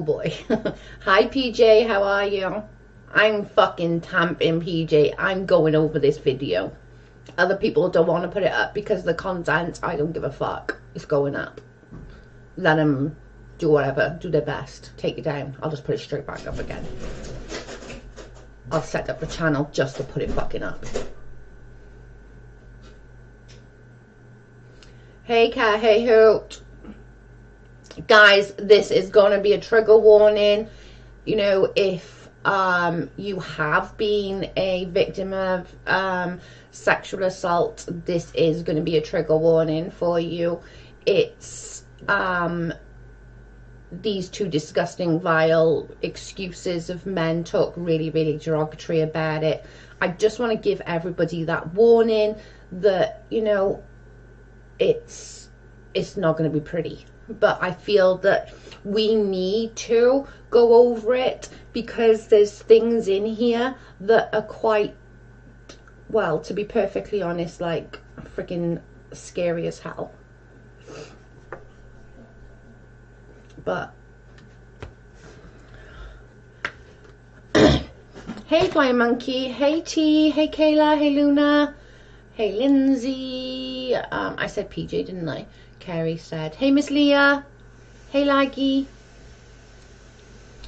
boy. Hi PJ, how are you? I'm fucking tamping PJ. I'm going over this video. Other people don't want to put it up because the content, I don't give a fuck. It's going up. Let them do whatever, do their best. Take it down. I'll just put it straight back up again. I'll set up the channel just to put it fucking up. Hey cat, hey hoot. Guys, this is going to be a trigger warning. You know, if you have been a victim of sexual assault, this is going to be a trigger warning for you. It's these two disgusting, vile excuses of men talk really, really derogatory about it. I just want to give everybody that warning that, you know, it's not going to be pretty. But I feel that we need to go over it because there's things in here that are quite, well, to be perfectly honest, like freaking scary as hell. But hey Flying Monkey, hey T, hey Kayla, hey Luna, hey Lindsay. I said PJ, didn't I? Carrie said, hey Miss Leah, hey Laggy.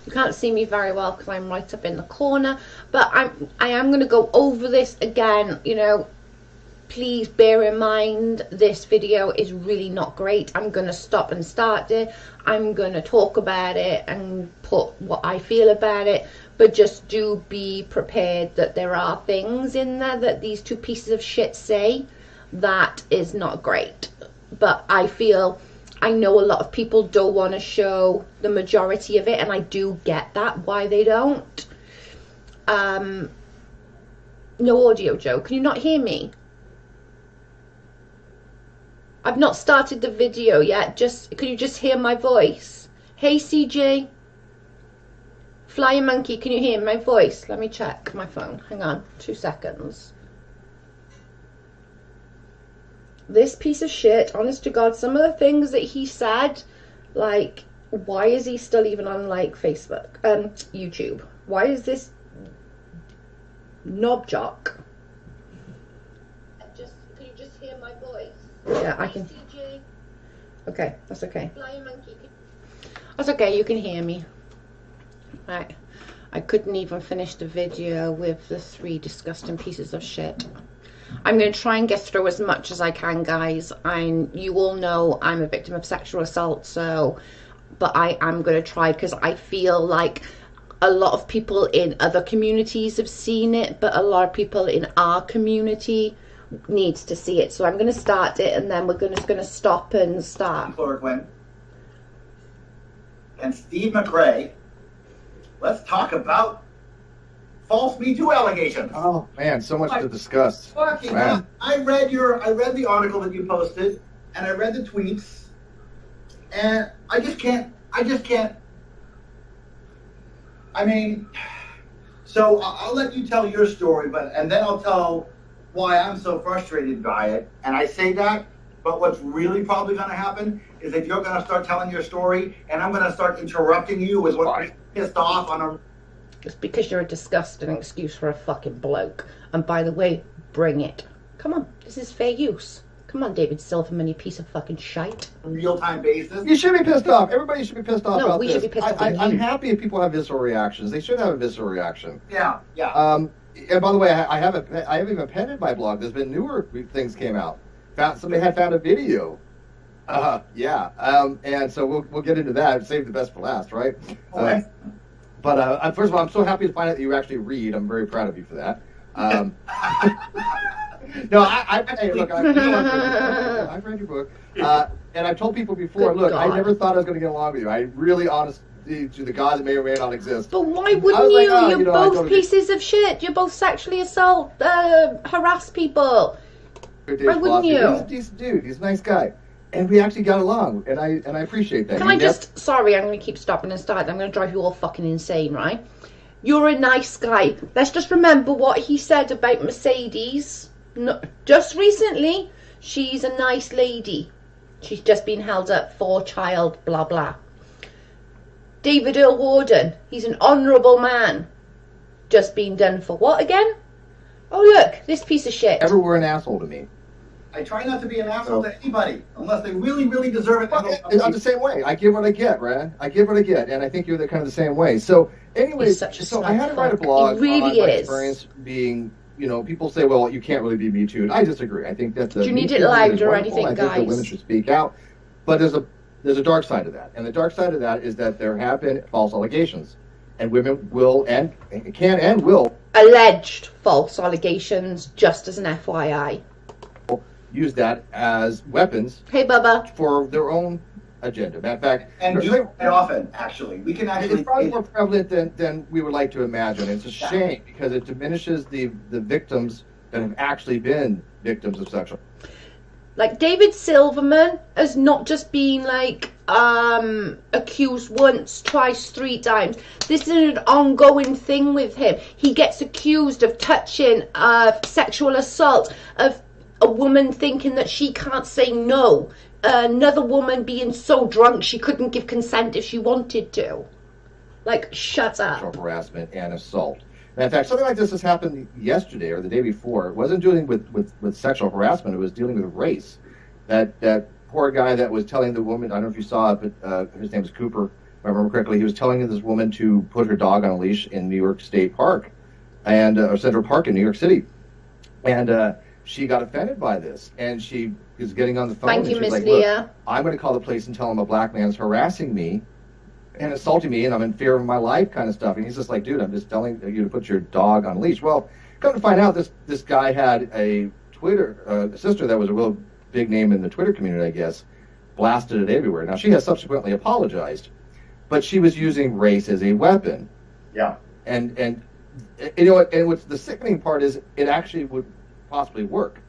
You can't see me very well because I'm right up in the corner, but I am going to go over this again. You know, please bear in mind this video is really not great. I'm going to stop and start it. I'm going to talk about it and put what I feel about it, but just do be prepared that there are things in there that these two pieces of shit say that is not great. But I feel, I know a lot of people don't want to show the majority of it, and I do get that, why they don't. No audio, Joe. Can you not hear me? I've not started the video yet. Just, can you just hear my voice? Hey CJ. Flying Monkey, can you hear my voice? Let me check my phone. Hang on, 2 seconds. This piece of shit, honest to God, some of the things that he said, like, why is he still even on, like, Facebook, YouTube? Why is this knob jock? Can you just hear my voice? Yeah, I can. CJ. Okay, that's okay. Flying Monkey. That's okay, you can hear me. Right. I couldn't even finish the video with the 3 disgusting pieces of shit. I'm going to try and get through as much as I can, guys. You all know I'm a victim of sexual assault, so, but I am going to try because I feel like a lot of people in other communities have seen it, but a lot of people in our community needs to see it. So I'm going to start it, and then we're going to stop and start. Chloroquine and Steve McRae. Let's talk about false Me Too allegations. Oh man, so much to discuss. Fucking hell. I read the article that you posted, and I read the tweets, and I just can't. I mean, so I'll let you tell your story, and then I'll tell why I'm so frustrated by it. And I say that, but what's really probably going to happen is that you're going to start telling your story, and I'm going to start interrupting you with what I'm pissed off on a. It's because you're a disgusting excuse for a fucking bloke. And by the way, bring it. Come on, this is fair use. Come on, David Silverman, you piece of fucking shite. Real-time basis. You should be pissed off. Everybody should be pissed off about this. No, we should be pissed off. I'm happy if people have visceral reactions. They should have a visceral reaction. Yeah. And by the way, I haven't even penned my blog. There's been newer things came out. Somebody had found a video. And so we'll get into that. Save the best for last, right? Okay. But first of all, I'm so happy to find out that you actually read. I'm very proud of you for that. No, hey, look, I've read your book, and I've told people before. Look, I never thought I was going to get along with you. I really, honestly, to the God that may or may not exist. But why wouldn't you? You're both pieces of shit. You're both sexually harass people. Why wouldn't you? He's a decent dude. He's a nice guy. And we actually got along, and I appreciate that. Can I just, sorry, I'm going to keep stopping and starting. I'm going to drive you all fucking insane, right? You're a nice guy. Let's just remember what he said about Mercedes. No, just recently, she's a nice lady. She's just been held up for child, blah, blah. David Earl Warden, he's an honourable man. Just been done for what again? Oh look, this piece of shit. Ever were an asshole to me. I try not to be an asshole to anybody, unless they really, really deserve it. I'm the same way. I give what I get, Brad. I give what I get, and I think you're kind of the same way. So, anyway, so I had to write a blog really on my experience being, people say, well, you can't really be Me Too. I disagree. I think that do you need it loud or anything, guys? I think that women should speak out, but there's a dark side to that, and the dark side of that is that there have been false allegations, and women will and can and will alleged false allegations. Just as an FYI. Use that as weapons. Hey, Bubba. For their own agenda. Matter of fact, and do it quite often. Actually, we can actually. It's probably more prevalent than we would like to imagine. It's a shame because it diminishes the victims that have actually been victims of sexual. Like David Silverman has not just been like accused once, twice, 3 times. This is an ongoing thing with him. He gets accused of touching, of sexual assault, of a woman thinking that she can't say no, another woman being so drunk she couldn't give consent if she wanted to. Like, shut up. Sexual harassment and assault. And in fact, something like this has happened yesterday or the day before. It wasn't dealing with sexual harassment. It was dealing with race. That poor guy that was telling the woman, I don't know if you saw it, but his name is Cooper, if I remember correctly, he was telling this woman to put her dog on a leash in New York State Park, or Central Park in New York City. And she got offended by this, and she is getting on the phone. Thank you, and she's Miss like, Leah. Look, I'm going to call the police and tell them a black man's harassing me and assaulting me, and I'm in fear of my life, kind of stuff. And he's just like, dude, I'm just telling you to put your dog on a leash. Well, come to find out, this guy had a Twitter sister that was a real big name in the Twitter community, I guess, blasted it everywhere. Now, she has subsequently apologized, but she was using race as a weapon. Yeah. And what's the sickening part is it actually would possibly work.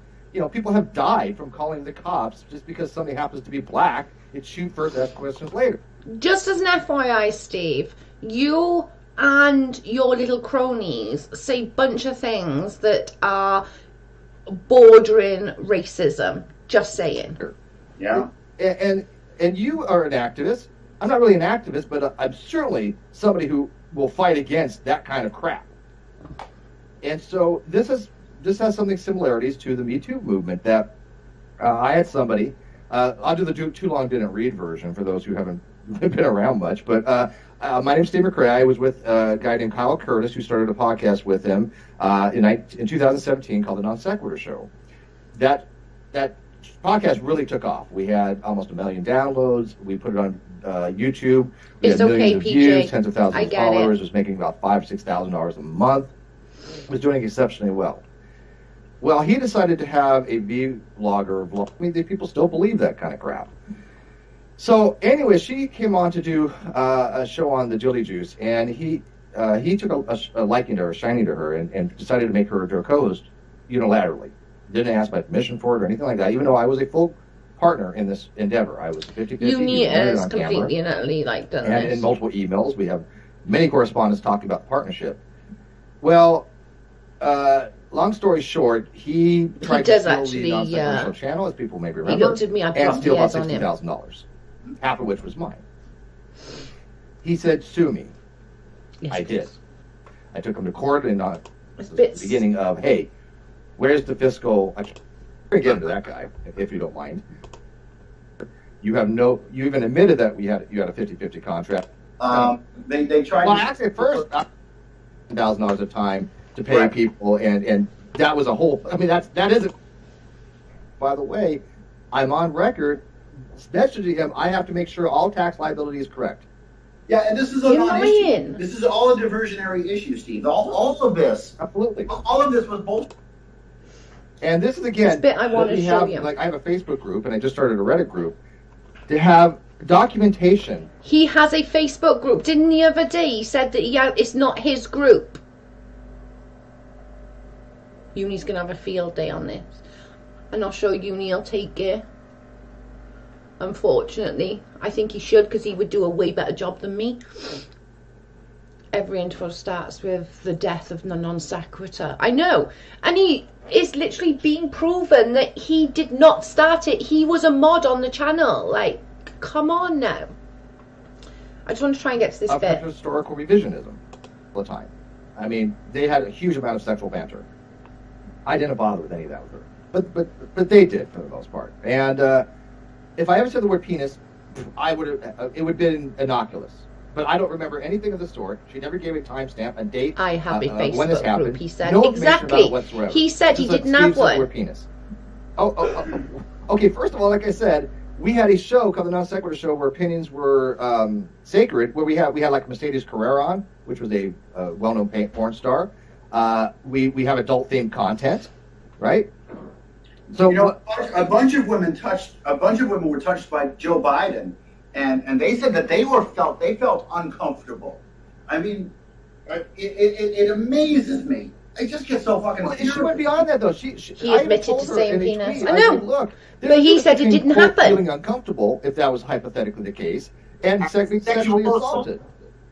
People have died from calling the cops just because somebody happens to be black. It's shoot first, ask questions later. Just as an FYI, Steve, you and your little cronies say a bunch of things that are bordering racism. Just saying. Yeah. And you are an activist. I'm not really an activist, but I'm certainly somebody who will fight against that kind of crap. And so this has something similarities to the Me Too movement that I had somebody, I'll do the too long didn't read version for those who haven't been around much, but my name's Steve McRae. I was with a guy named Kyle Curtis who started a podcast with him in 2017 called The Non Sequitur Show. That podcast really took off. We had almost 1 million downloads. We put it on YouTube. We had millions of views, tens of thousands of followers. It was making about $5,000 to $6,000 a month. It was doing exceptionally well. Well, he decided to have a vlogger vlog. I mean, people still believe that kind of crap. So anyway, she came on to do a show on the Jilly Juice, and he took a liking to her, shining to her, and decided to make her a co-host unilaterally. Didn't ask my permission for it or anything like that, even though I was a full partner in this endeavor. I was 50-50. Uni is completely and utterly done and this. In multiple emails, we have many correspondents talking about the partnership. Well, long story short, he tried to steal the non-sequitur channel, as people may remember, he looked at me, and steal about $60,000, half of which was mine. He said, sue me. Yes, I did. I took him to court in the beginning of, hey, where's the fiscal? I can't get into that guy, if you don't mind. You even admitted that you had a 50-50 contract. They tried. Well, actually, at first, $1,000 a time to pay people, and that was a whole. I mean, that isn't. By the way, I'm on record messaging him. I have to make sure all tax liability is correct. Yeah, and this is a non-issue. This is all a diversionary issue, Steve. All of this, absolutely, all of this was bullshit. And this is again. This bit I want to show you. Like I have a Facebook group, and I just started a Reddit group to have documentation. He has a Facebook group. Didn't the other day he said that it's not his group? Uni's gonna have a field day on this, and I'll show Uni. He'll take it. Unfortunately, I think he should, because he would do a way better job than me. Every intro starts with the death of the non sequitur. I know, and it's literally been proven that he did not start it. He was a mod on the channel. Like, come on now. I just want to try and get to this of bit. historical revisionism all the time. I mean, they had a huge amount of sexual banter. I didn't bother with any of that with her, but they did for the most part. And if I ever said the word penis, I would have it would have been innocuous. But I don't remember anything of the sort. She never gave a timestamp, a date. I have a when this Facebook happened. group. He said No information about exactly. it whatsoever. He said he Just like didn't have Steve said the one. word penis. Okay. First of all, like I said, we had a show called the Non Sequitur Show where opinions were sacred. Where we had like Mercedes Carrera on, which was a well-known porn star. We have adult-themed content, right? So a bunch of women were touched by Joe Biden, and they said that they felt uncomfortable. I mean, it amazes me. I just get so fucking. Well, she went beyond that though. He admitted to saying penis. I know. Said, look, but he said it didn't happen. Feeling uncomfortable, if that was hypothetically the case, and sexually assaulted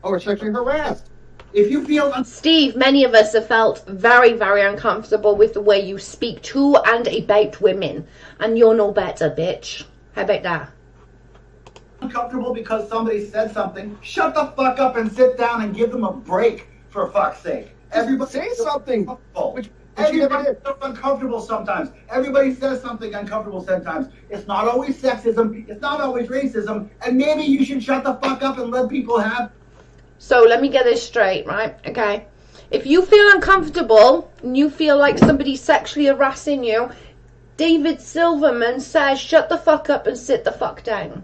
or sexually harassed. If you feel Steve, many of us have felt very, very uncomfortable with the way you speak to and about women, and you're no better, bitch. How about that? Uncomfortable because somebody said something, shut the fuck up and sit down and give them a break, for fuck's sake. Everybody say something. Everybody's uncomfortable sometimes. Everybody says something uncomfortable sometimes. It's not always sexism. It's not always racism. And maybe you should shut the fuck up and let people have. So let me get this straight, right? Okay. If you feel uncomfortable and you feel like somebody's sexually harassing you, David Silverman says shut the fuck up and sit the fuck down.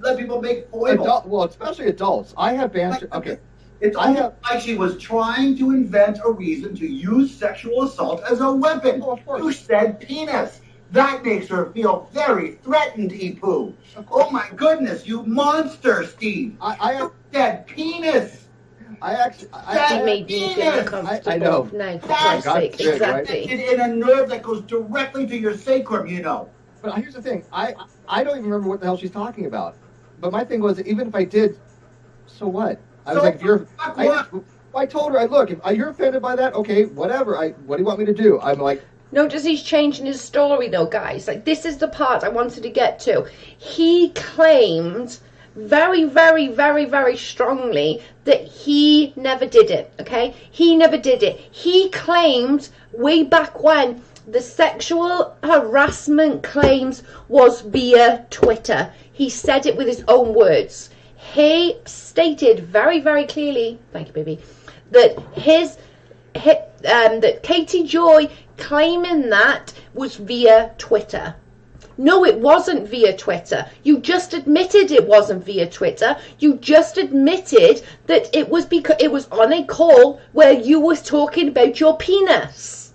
Let people make foibles. Well, especially adults. I have banter. Okay. It's almost like she was trying to invent a reason to use sexual assault as a weapon. Oh, of course. You said penis. That makes her feel very threatened, Ipu. Oh my goodness, you monster, Steve. You said penis. It made me feel uncomfortable. I know. No, for Christ's sake, exactly. In a nerve that goes directly to your sacrum, you know. But here's the thing. I don't even remember what the hell she's talking about. But my thing was, even if I did, so what? I was like, if you're... I told her, look, if you're offended by that, okay, whatever. What do you want me to do? I'm like... Notice he's changing his story though, guys. Like, this is the part I wanted to get to. He claimed very, very, very, very strongly that he never did it, okay? He never did it. He claimed way back when the sexual harassment claims was via Twitter. He said it with his own words. He stated very, very clearly, thank you, baby, that that Katie Joy claiming that was via Twitter. No, it wasn't via Twitter. You just admitted it wasn't via Twitter. You just admitted that it was because it was on a call where you was talking about your penis.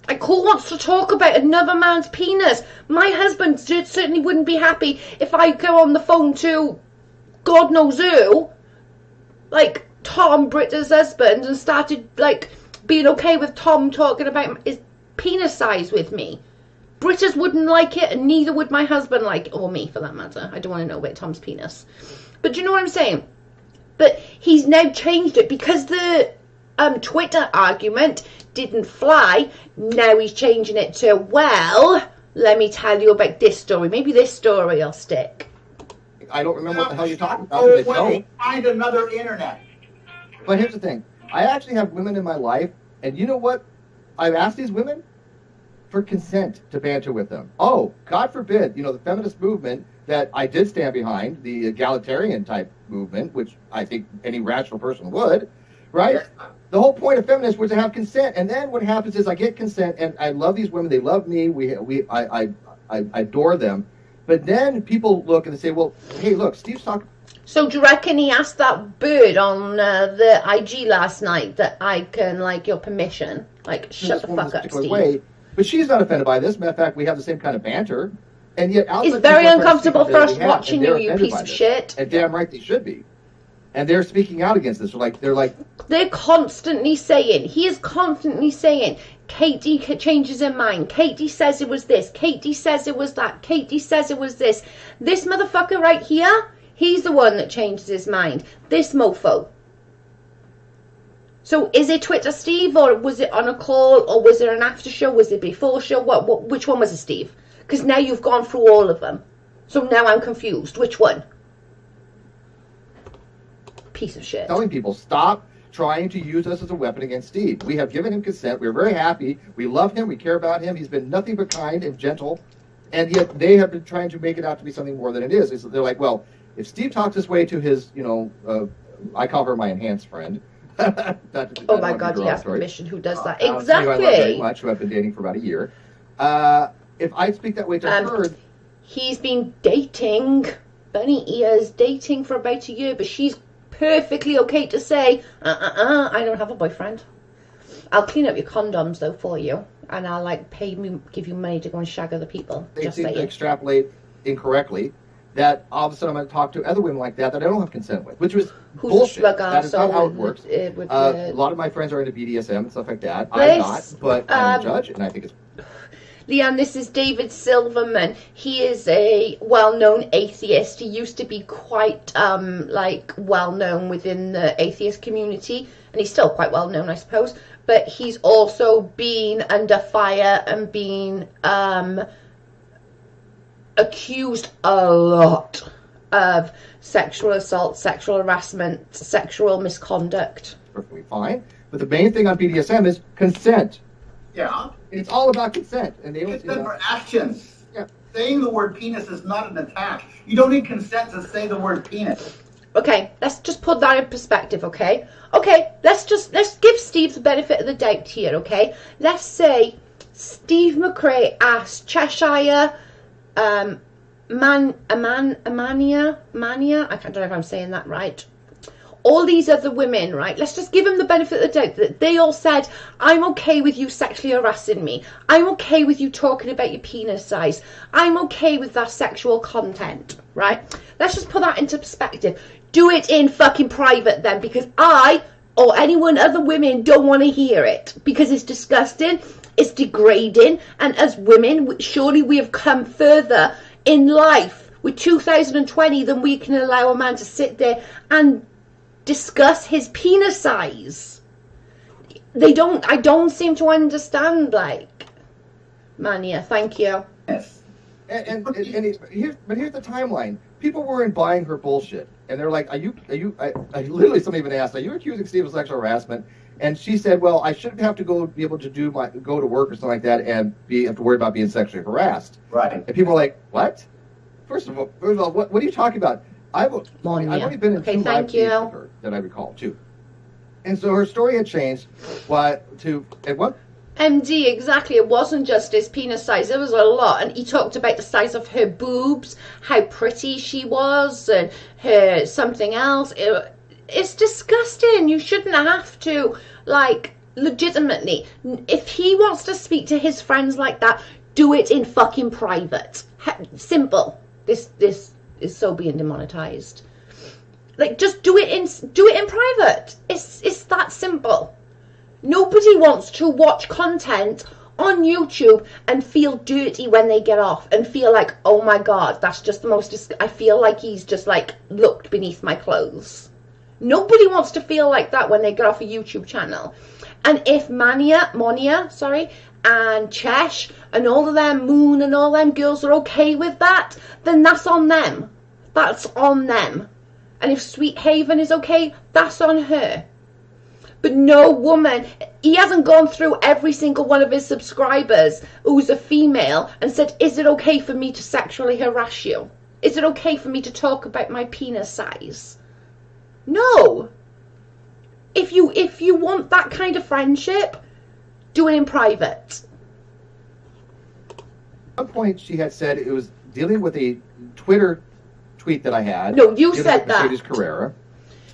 A call wants to talk about another man's penis. My husband certainly wouldn't be happy if I go on the phone to God knows who, like Tom, Britta's husband, and started like being okay with Tom talking about his penis size with me. Britta's wouldn't like it, and neither would my husband like it, or me for that matter. I don't want to know about Tom's penis. But do you know what I'm saying? But he's now changed it because the Twitter argument didn't fly. Now he's changing it to, well, let me tell you about this story. Maybe this story will stick. I don't remember what the hell you're talking about. Find another internet. But here's the thing. I actually have women in my life, and you know what? I've asked these women for consent to banter with them. Oh, God forbid, the feminist movement that I did stand behind, the egalitarian type movement, which I think any rational person would, right? Yes. The whole point of feminists was to have consent, and then what happens is I get consent, and I love these women. They love me. I adore them. But then people look and they say, well, hey, look, Steve's talking. So do you reckon he asked that bird on the IG last night that I can, like, your permission? Like, shut the fuck up, Steve. Way. But she's not offended by this. Matter of fact, we have the same kind of banter. And yet, it's very uncomfortable for us watching you, you piece of shit. And damn right they should be. And they're speaking out against this. They're constantly saying, he is constantly saying, Katie changes her mind. Katie says it was this. Katie says it was that. Katie says it was this. This motherfucker right here, he's the one that changes his mind. This mofo. So is it Twitter, Steve, or was it on a call, or was it an after show? Was it before show? Which one was it, Steve? Because now you've gone through all of them. So now I'm confused. Which one? Piece of shit. Telling people, stop trying to use us as a weapon against Steve. We have given him consent. We're very happy. We love him. We care about him. He's been nothing but kind and gentle. And yet they have been trying to make it out to be something more than it is. They're like, well, if Steve talks this way to his, I call her my enhanced friend. Oh my God, yes, permission. Who does that? Exactly. Exactly. Who I love very much, who I've been dating for about a year. If I speak that way to her... He's been dating, bunny ears, dating for about a year, but she's perfectly okay to say, I don't have a boyfriend. I'll clean up your condoms, though, for you. And I'll, give you money to go and shag other people. They seem to extrapolate incorrectly that all of a sudden I'm going to talk to other women like that I don't have consent with, which was bullshit. That is not how it works. A lot of my friends are into BDSM and stuff like that. I'm not, but I'm a judge, and I think it's... Leanne, this is David Silverman. He is a well-known atheist. He used to be quite, well-known within the atheist community. And he's still quite well-known, I suppose. But he's also been under fire and been accused a lot of sexual assault, sexual harassment, sexual misconduct. Perfectly fine. But the main thing on BDSM is consent. Yeah. It's all about consent. And they consent for actions. Yeah. Saying the word penis is not an attack. You don't need consent to say the word penis. Okay, let's just put that in perspective, okay? Okay, let's give Steve the benefit of the doubt here, okay? Let's say Steve McRae asked Cheshire, Mania, I don't know if I'm saying that right. All these other women, right? Let's just give them the benefit of the doubt that they all said, I'm okay with you sexually harassing me. I'm okay with you talking about your penis size. I'm okay with that sexual content, right? Let's just put that into perspective. Do it in fucking private then, because I or anyone other women don't want to hear it, because it's disgusting, it's degrading, and as women, surely we have come further in life with 2020 than we can allow a man to sit there and discuss his penis size. I don't seem to understand, Mania, thank you. Yes. Here's the timeline. People weren't buying her bullshit. And they're like, I literally, somebody even asked, are you accusing Steve of sexual harassment? And she said, well, I shouldn't have to be able to go to work or something like that and have to worry about being sexually harassed. Right. And people are like, what? First of all, what are you talking about? I've only been in two live feeds with her that I recall, too. And so her story had changed MD, exactly. It wasn't just his penis size. There was a lot. And he talked about the size of her boobs, how pretty she was, and her something else. It's disgusting. You shouldn't have to, legitimately. If he wants to speak to his friends like that, do it in fucking private. Simple. This is so being demonetized. Just do it in private. It's that simple. Nobody wants to watch content on YouTube and feel dirty when they get off and feel like, oh my God, that's just the most, I feel like he's just looked beneath my clothes. Nobody wants to feel like that when they get off a YouTube channel. And if Monia, and Chesh and all of them, Moon and all them girls are okay with that, then that's on them. That's on them. And if Sweet Haven is okay, that's on her. But no woman, he hasn't gone through every single one of his subscribers who's a female and said, is it okay for me to sexually harass you? Is it okay for me to talk about my penis size? No. If you want that kind of friendship, do it in private. At one point she had said it was dealing with a Twitter tweet that I had. No, you said that. Mercedes Carrera.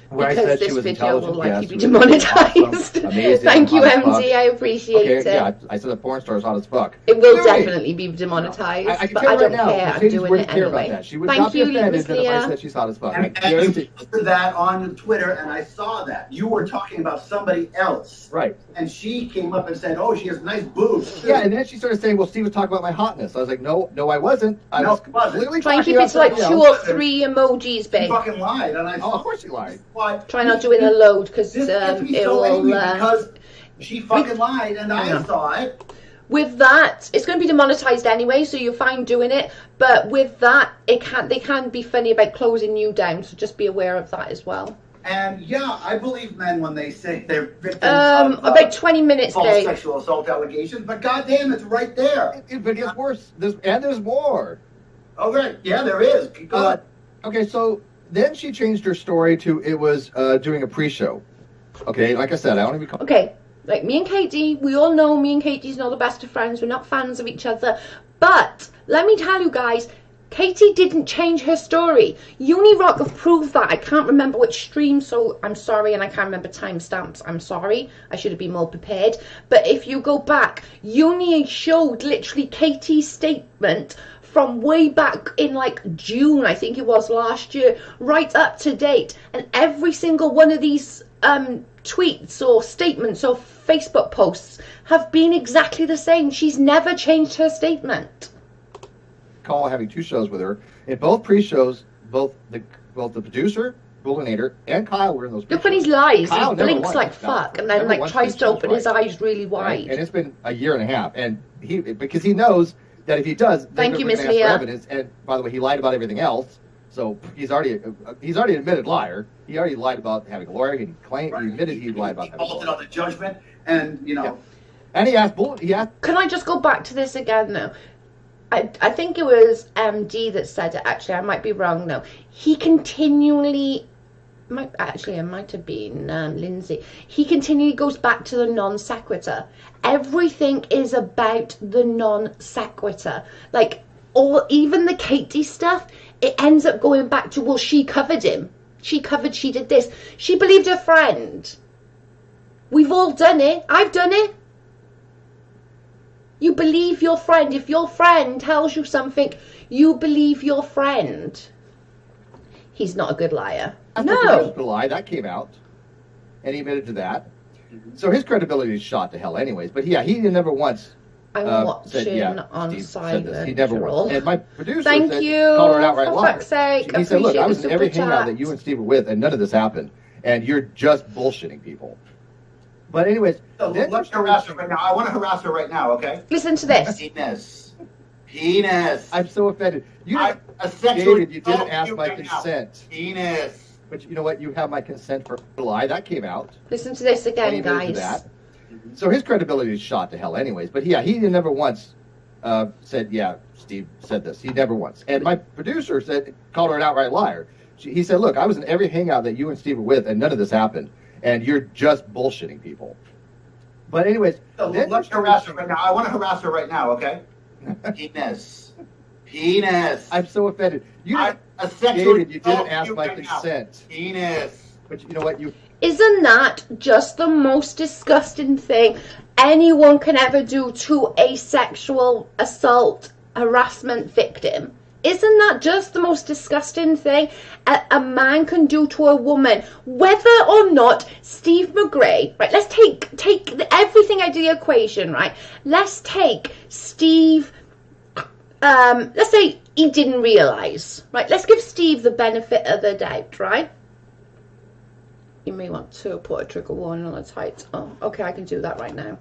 Where because I said this she was video will likely be yes, demonetized. Awesome, amazing, Thank you, MD. I appreciate it. Yeah, I said the porn star is hot as fuck. It will definitely be demonetized, I can but tell I right don't now, care. I'm Mercedes doing wouldn't it care anyway. about that. She would Thank not be you, offended that if I Leah. said she's hot as fuck. And you posted that on Twitter, and I saw that. You were talking about somebody else. Right. And she came up and said, oh, she has nice boobs, too. Yeah, and then she started saying, well, Steve was talking about my hotness. I was like, no, I wasn't. I was completely Try and keep it to talking about 2 or 3 emojis, She babe. fucking lied. And I Oh, of course she lied. Try not doing a load, because This gets me it so will... angry because she fucking lied, and I saw it. with that, it's going to be demonetized anyway, so you're fine doing it. But with that, they can be funny about closing you down, so just be aware of that as well. And yeah, I believe men when they say they're victims of about 20 minutes, false Dave. sexual assault allegations, but goddamn, it's right there. But it gets worse. There's more. Okay, yeah, there is. Keep going. Okay, so then she changed her story to it was doing a pre-show. Okay, like I said, I don't even call. Okay, like me and Katie, we all know me and Katie's not the best of friends. We're not fans of each other. But let me tell you guys, Katie didn't change her story. Unirock have proved that. I can't remember which stream, so I'm sorry, and I can't remember timestamps. I'm sorry. I should have been more prepared. But if you go back, Uni showed literally Katie's statement from way back in like June, I think it was last year, right up to date. And every single one of these tweets or statements or Facebook posts have been exactly the same. She's never changed her statement. Call having 2 shows with her. In both pre-shows, both the producer, Bullinator, and Kyle were in those. Look when he lies. Kyle He blinks like fuck, and then like tries to open his eyes really wide. Right? And it's been a year and a half, and because he knows that if he does, thank you, Miss for Leah. evidence. And by the way, he lied about everything else, so he's already admitted liar. He already lied about having a lawyer. He claimed he admitted he lied about having a lawyer. On the judgment, and you know. Yeah. And he asked Can I just go back to this again now? I think it was MD that said it, actually. I might be wrong, though. He continually... it might have been Lindsay. He continually goes back to the non sequitur. Everything is about the non sequitur. Like, even the Katie stuff, it ends up going back to, well, she covered him. She did this. She believed her friend. We've all done it. I've done it. You believe your friend. If your friend tells you something, you believe your friend. He's not a good liar. No. The lie that came out, and he admitted to that. So his credibility is shot to hell, anyways. But yeah, he never once. I'm watching said, on Steve silent. said this. He never once. And my producer Thank said, you. called her an outright For liar. fuck's sake. He said, "Look, I was in Appreciate every the super hangout chat. that you and Steve were with, and none of this happened. And you're just bullshitting people." But anyways, let's harass her right now. I want to harass her right now. Okay. Listen to this. Penis. I'm so offended. You didn't ask my consent. Penis. But you know what? You have my consent for a lie that came out. Listen to this again, And he admitted guys. to that. So his credibility is shot to hell, anyways. But yeah, he never once said, "Yeah, Steve said this." He never once. And my producer called her an outright liar. He said, "Look, I was in every hangout that you and Steve were with, and none of this happened. And you're just bullshitting people." But anyways, let's harass her right now. I want to harass her right now. Okay. Penis. I'm so offended. You didn't ask my consent. Penis. But you know what? Isn't that just the most disgusting thing anyone can ever do to a sexual assault harassment victim? Isn't that just the most disgusting thing a man can do to a woman? Whether or not Steve McRae, right, let's take everything out of the equation, right? Let's take Steve, let's say he didn't realise, right? Let's give Steve the benefit of the doubt, right? You may want to put a trigger warning on the tights. Oh, okay, I can do that right now.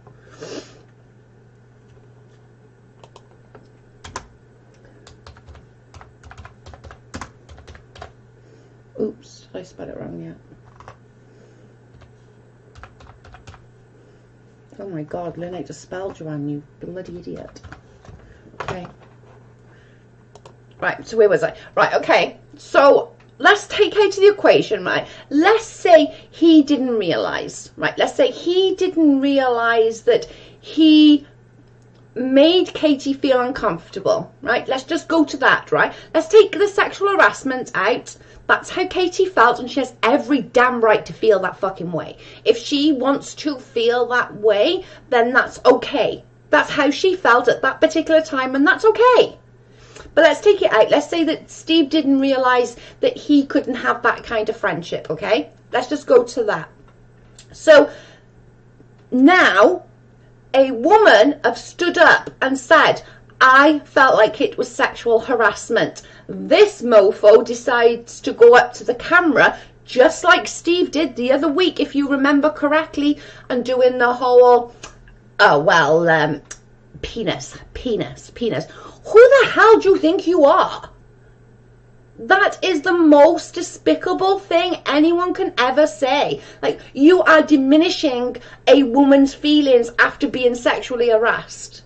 Oops, I spelled it wrong yet. Oh my god, Lynn, I just spelled you wrong, you bloody idiot. Okay. Right, so where was I? Right, okay. So let's take out of the equation, right? Let's say he didn't realise, right? Let's say he didn't realise that he made Katie feel uncomfortable, right? Let's just go to that, right? Let's take the sexual harassment out. That's how Katie felt, and she has every damn right to feel that fucking way. If she wants to feel that way, then that's okay. That's how she felt at that particular time, and that's okay. But let's take it out. Let's say that Steve didn't realise that he couldn't have that kind of friendship, okay? Let's just go to that. So now a woman have stood up and said, I felt like it was sexual harassment. This mofo decides to go up to the camera, just like Steve did the other week, if you remember correctly, and doing the whole, oh, well, penis. Who the hell do you think you are? That is the most despicable thing anyone can ever say. Like, you are diminishing a woman's feelings after being sexually harassed.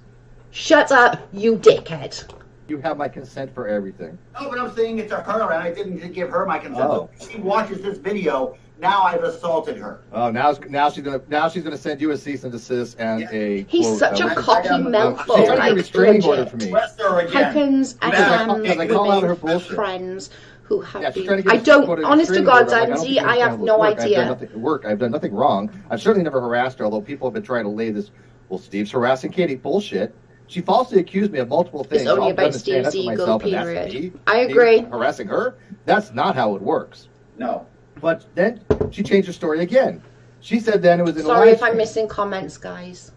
Shut up, you dickhead. You have my consent for everything. No, but I'm saying it to her, and I didn't give her my consent. Oh. So she watches this video. Now I've assaulted her. Oh, now she's gonna send you a cease and desist and a. He's quote, such a cocky she's mouthful. trying to get a Like, restraining order legit. for me. Arrest her again. Husbands, Because I call out her women, bullshit. friends who have Yeah, she's been. trying to get I don't. quote, a Honest to restraining God, order. I'm like, Zanzi, I don't have think no I've done idea. nothing I've done nothing wrong. I've certainly never harassed her, although people have been trying to lay this. Well, Steve's harassing Katie. Bullshit. She falsely accused me of multiple things. It's only I'll about go and stand up Steve's for ego, myself, and that's period. me. I Me agree. harassing her? That's not how it works. No. But then she changed her story again. She said then it was in a Sorry live if I'm stream. missing comments, guys.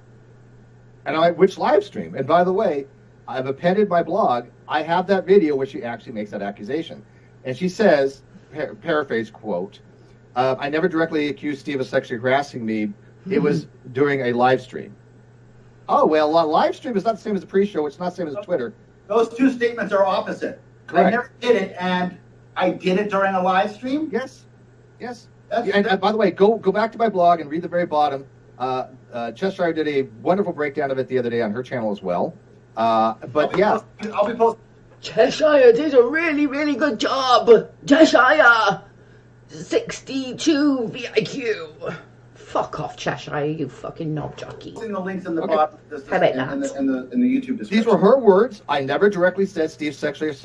And I'm like, which live stream? And by the way, I've appended my blog. I have that video where she actually makes that accusation. And she says, paraphrase quote, I never directly accused Steve of sexually harassing me. It was during a live stream. Oh, well, a live stream is not the same as a pre-show. It's not the same as Twitter. Those two statements are opposite. Correct. I never did it, and I did it during a live stream? Yes. Yes. That's, And by the way, go back to my blog and read the very bottom. Cheshire did a wonderful breakdown of it the other day on her channel as well. But yeah. I'll be posting. Cheshire did a really, really good job. Cheshire, 62 VIQ. Fuck off, Cheshire, you fucking knob jockey. The links in the Okay. bottom How about in that? the YouTube description. These were her words. I never directly said Steve sexually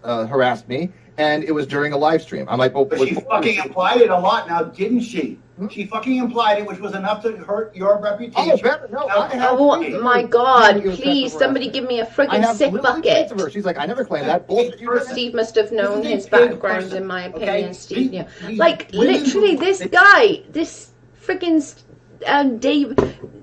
harassed me, and it was during a live stream. I'm like, well, But she fucking implied it a lot now, didn't she? She fucking implied it, which was enough to hurt your reputation. Oh, better, no, I have Oh my God, It was please, sexual somebody harassment. give me a I friggin' have sick literally bucket. tweets of her. She's like, I never claimed that bullshit. You did. Steve must have known This is a his big background, person, in my okay? opinion. Steve, yeah. These Like, women literally, who- this guy, this friggin' Dave,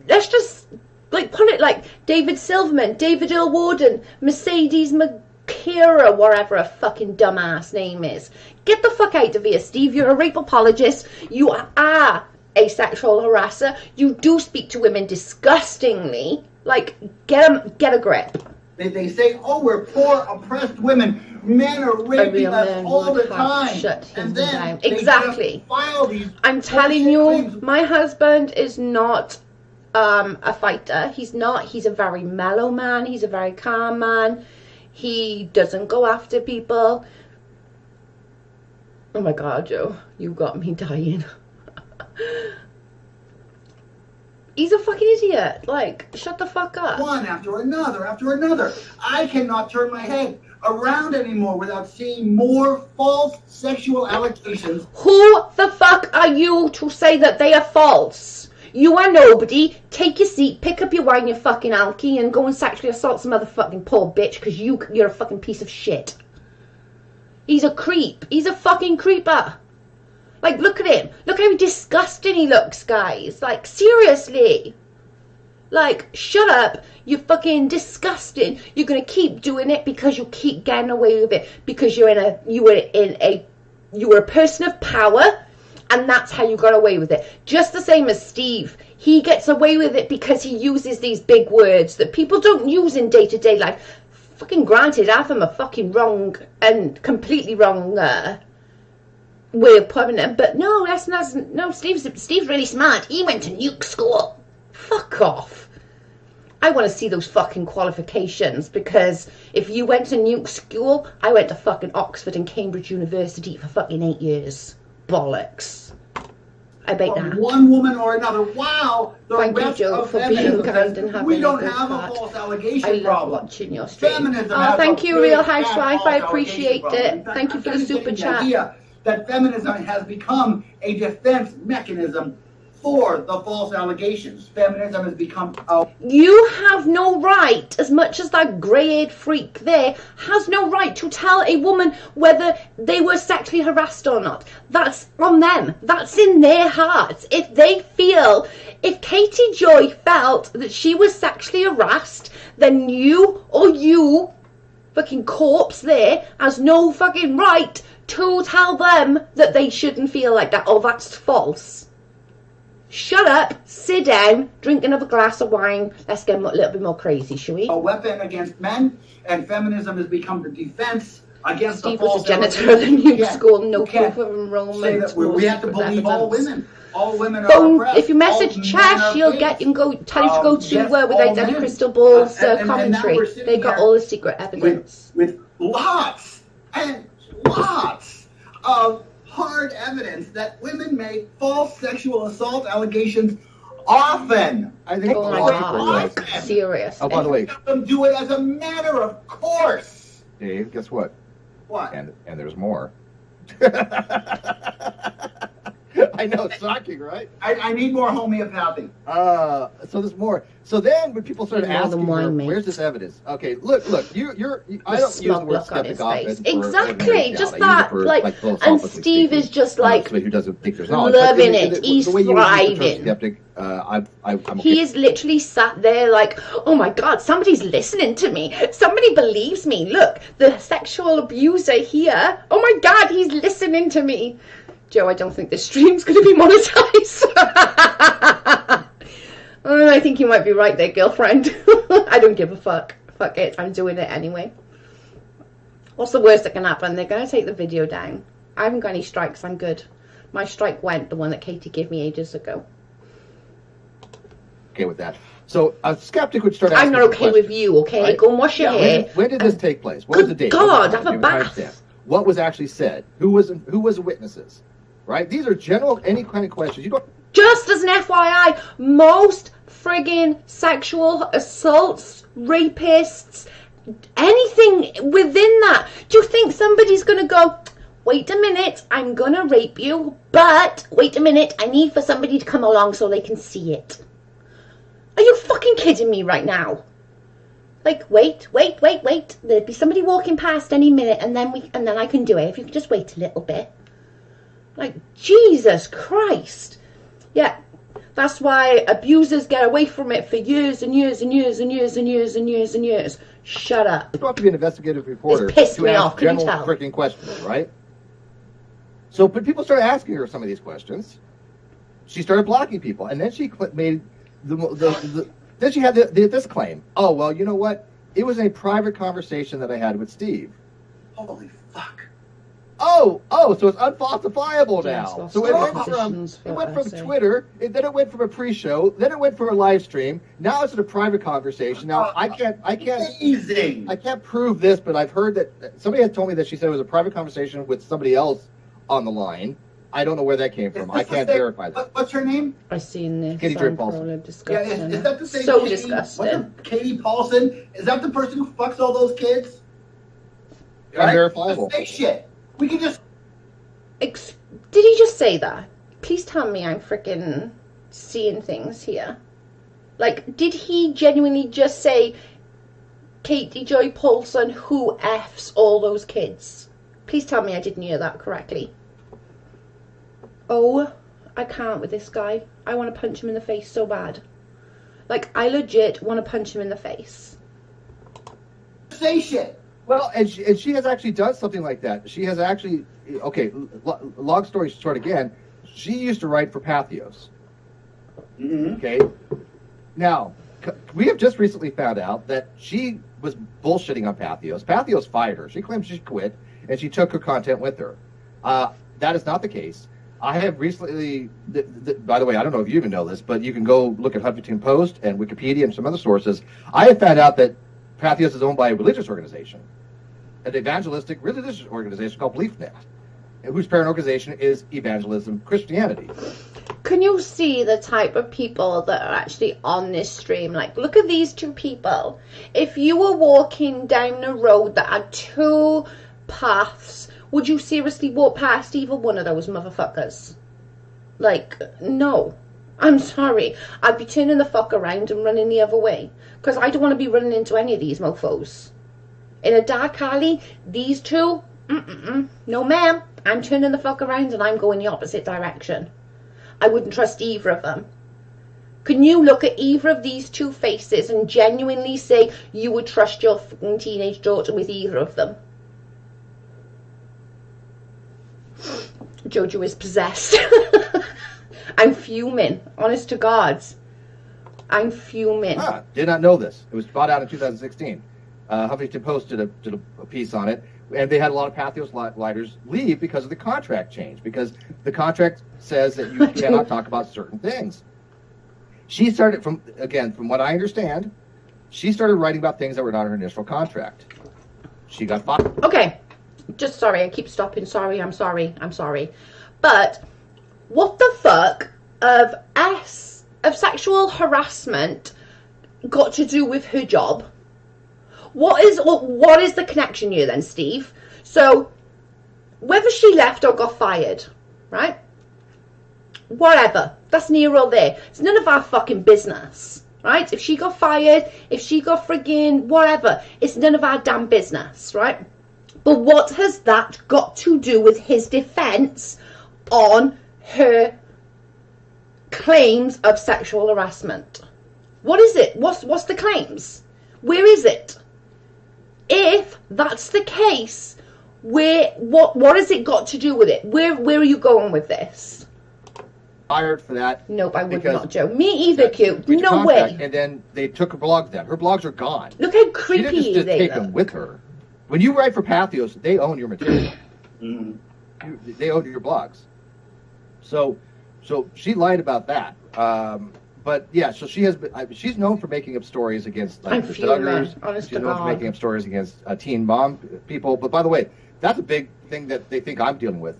let's just, like, put it like David Silverman, David Earl Warden, Mercedes McKira, whatever a fucking dumbass name is. Get the fuck out of here, Steve. You're a rape apologist. You are a sexual harasser. You do speak to women disgustingly. Like, get a grip. They say, oh, we're poor, oppressed women. Men are raping real us man all would the have time. shut him And then down. they Exactly. just file these I'm telling bullshit you, claims. my husband is not a fighter. He's not. He's a very mellow man. He's a very calm man. He doesn't go after people. Oh my God, Joe, you got me dying. He's a fucking idiot. Like, shut the fuck up. One after another after another. I cannot turn my head around anymore without seeing more false sexual allegations. Who the fuck are you to say that they are false? You are nobody. Take your seat, pick up your wine, you fucking alky, and go and sexually assault some motherfucking poor bitch because you're a fucking piece of shit. He's a creep. He's a fucking creeper. Like, look at him. Look how disgusting he looks, guys. Like, seriously. Like, shut up. You're fucking disgusting. You're gonna keep doing it because you keep getting away with it because you were a person of power, and that's how you got away with it. Just the same as Steve. He gets away with it because he uses these big words that people don't use in day-to-day life. Fucking granted, half of them are fucking wrong and completely wrong way of putting them. But no, no. Steve's really smart. He went to nuke school. Fuck off. I want to see those fucking qualifications, because if you went to nuke school, I went to fucking Oxford and Cambridge University for fucking 8 years. Bollocks. I beg From that. one woman or another. Wow, the Thank you, rest Joe, of for being feminism kind says, and having we a don't good have heart. a false I allegation love problem. watching your stream. Feminism Oh, has thank a you, big, Real bad Housewife. false I allegation appreciate problem. it. In fact, Thank you for the I'm super taking the chat. idea that feminism has become a defense mechanism for the false allegations. Feminism has become a You have no right, as much as that grey-haired freak there has no right to tell a woman whether they were sexually harassed or not. That's on them. That's in their hearts. If if Katie Joy felt that she was sexually harassed, then you fucking corpse there has no fucking right to tell them that they shouldn't feel like that. Oh, that's false. Shut up, sit down, drink another glass of wine. Let's get a little bit more crazy, shall we? A weapon against men, and feminism has become the defense against Steve the was false a janitor at the new school, no proof of enrollment. Say that we have to believe all women. All women are But oppressed. if you message Chash, she'll get and go tell you to go to Without Any Crystal Balls commentary. They got all the secret evidence. With lots and lots of hard evidence that women make false sexual assault allegations often. I think Oh my God, serious. Oh, by the way, Them do it as a matter of course. Dave, guess what? What? And there's more. I know, it's shocking, right? I need more homeopathy. So there's more. So then when people started More than asking wine, her, mate. where's this evidence? Okay, look, I don't use the Smug word look on his skeptic face. often. Exactly, just I use it that, for, like, and philosophically Steve speaking. is just I'm not like somebody who doesn't think there's knowledge. But loving it. He's the way you use the term thriving. skeptic, I'm okay. He is literally sat there like, oh my God, somebody's listening to me. Somebody believes me. Look, the sexual abuser here. Oh my God, he's listening to me. Joe, I don't think this stream's going to be monetized. I think you might be right there, girlfriend. I don't give a fuck. Fuck it, I'm doing it anyway. What's the worst that can happen? They're going to take the video down. I haven't got any strikes, I'm good. My strike went, the one that Katie gave me ages ago. Okay with that. So a skeptic would start I'm asking not okay with you, okay? Right? Go and wash your hair. When did this take place? What was the date? God, What was the have a time? bath. Understand. What was actually said? Who was the witnesses? Right? These are general, any kind of questions. You don't. Just as an FYI, most friggin' sexual assaults, rapists, anything within that. Do you think somebody's gonna go, wait a minute, I'm gonna rape you, but wait a minute, I need for somebody to come along so they can see it? Are you fucking kidding me right now? Like, wait. There'd be somebody walking past any minute, and then I can do it. If you could just wait a little bit. Like, Jesus Christ. Yeah, that's why abusers get away from it for years and years and years and years and years and years and years. Shut up. You don't have to be an investigative reporter It's pissed to me ask off, can you general tell? freaking questions, right? So, but people started asking her some of these questions. She started blocking people, and then she made then she had this claim. Oh, well, you know what? It was a private conversation that I had with Steve. Holy fuck. Oh, so it's unfalsifiable now. Yes, So it went from Twitter, then it went from a pre-show, then it went from a live stream. Now it's in a private conversation. Now I can't Amazing. I can't prove this, but I've heard that somebody has told me that she said it was a private conversation with somebody else on the line. I don't know where that came from. I can't verify that. What's her name? I seen this. Katie Drake Paulson. Yeah, is that the same? So Katie, disgusting. What's her, Katie Paulson? Is that the person who fucks all those kids? Unverifiable. Say shit. We can just. Did he just say that? Please tell me I'm freaking seeing things here. Like, did he genuinely just say, Katie Joy Paulson, who F's all those kids? Please tell me I didn't hear that correctly. Oh, I can't with this guy. I want to punch him in the face so bad. Like, I legit want to punch him in the face. Say shit. Well, and she has actually done something like that. She has actually, okay, long story short again, she used to write for Pathos. Mm-hmm. Okay? Now, we have just recently found out that she was bullshitting on Pathos. Pathos fired her. She claimed she quit, and she took her content with her. That is not the case. I have recently, by the way, I don't know if you even know this, but you can go look at Huffington Post and Wikipedia and some other sources. I have found out that Pathos is owned by a religious organization, an evangelistic religious organization called BeliefNet, whose parent organization is Evangelism Christianity. Can you see the type of people that are actually on this stream? Like, look at these two people. If you were walking down a road that had two paths, would you seriously walk past either one of those motherfuckers? Like, no. I'm sorry. I'd be turning the fuck around and running the other way. Because I don't want to be running into any of these mofos. In a dark alley, these two, no ma'am. I'm turning the fuck around and I'm going the opposite direction. I wouldn't trust either of them. Can you look at either of these two faces and genuinely say you would trust your fucking teenage daughter with either of them? Jojo is possessed. I'm fuming. Honest to God. I'm fuming. Did not know this. It was brought out in 2016. Huffington Post did a piece on it, and they had a lot of Pathos lighters leave because of the contract change, because the contract says that you cannot talk about certain things. She started from what I understand, she started writing about things that were not in her initial contract. She got fired. Okay, just sorry, I keep stopping. Sorry, I'm sorry. But what the fuck of sexual harassment got to do with her job? What is the connection here then, Steve? So, whether she left or got fired, right? Whatever. That's near or there. It's none of our fucking business, right? If she got fired, if she got friggin' whatever, it's none of our damn business, right? But what has that got to do with his defense on her claims of sexual harassment? What is it? What's the claims? Where is it? If that's the case, what has it got to do with it? Where are you going with this? Fired for that. Nope, I would not, Joe. Me either, Q. No way. And then they took her blogs down. Her blogs are gone. Look how creepy she didn't just take them with her. When you write for Pathos, they own your material. They own your blogs. So she lied about that. But yeah, so she's known for making up stories against the Duggars. She's known for making up stories against teen mom people. But by the way, that's a big thing that they think I'm dealing with.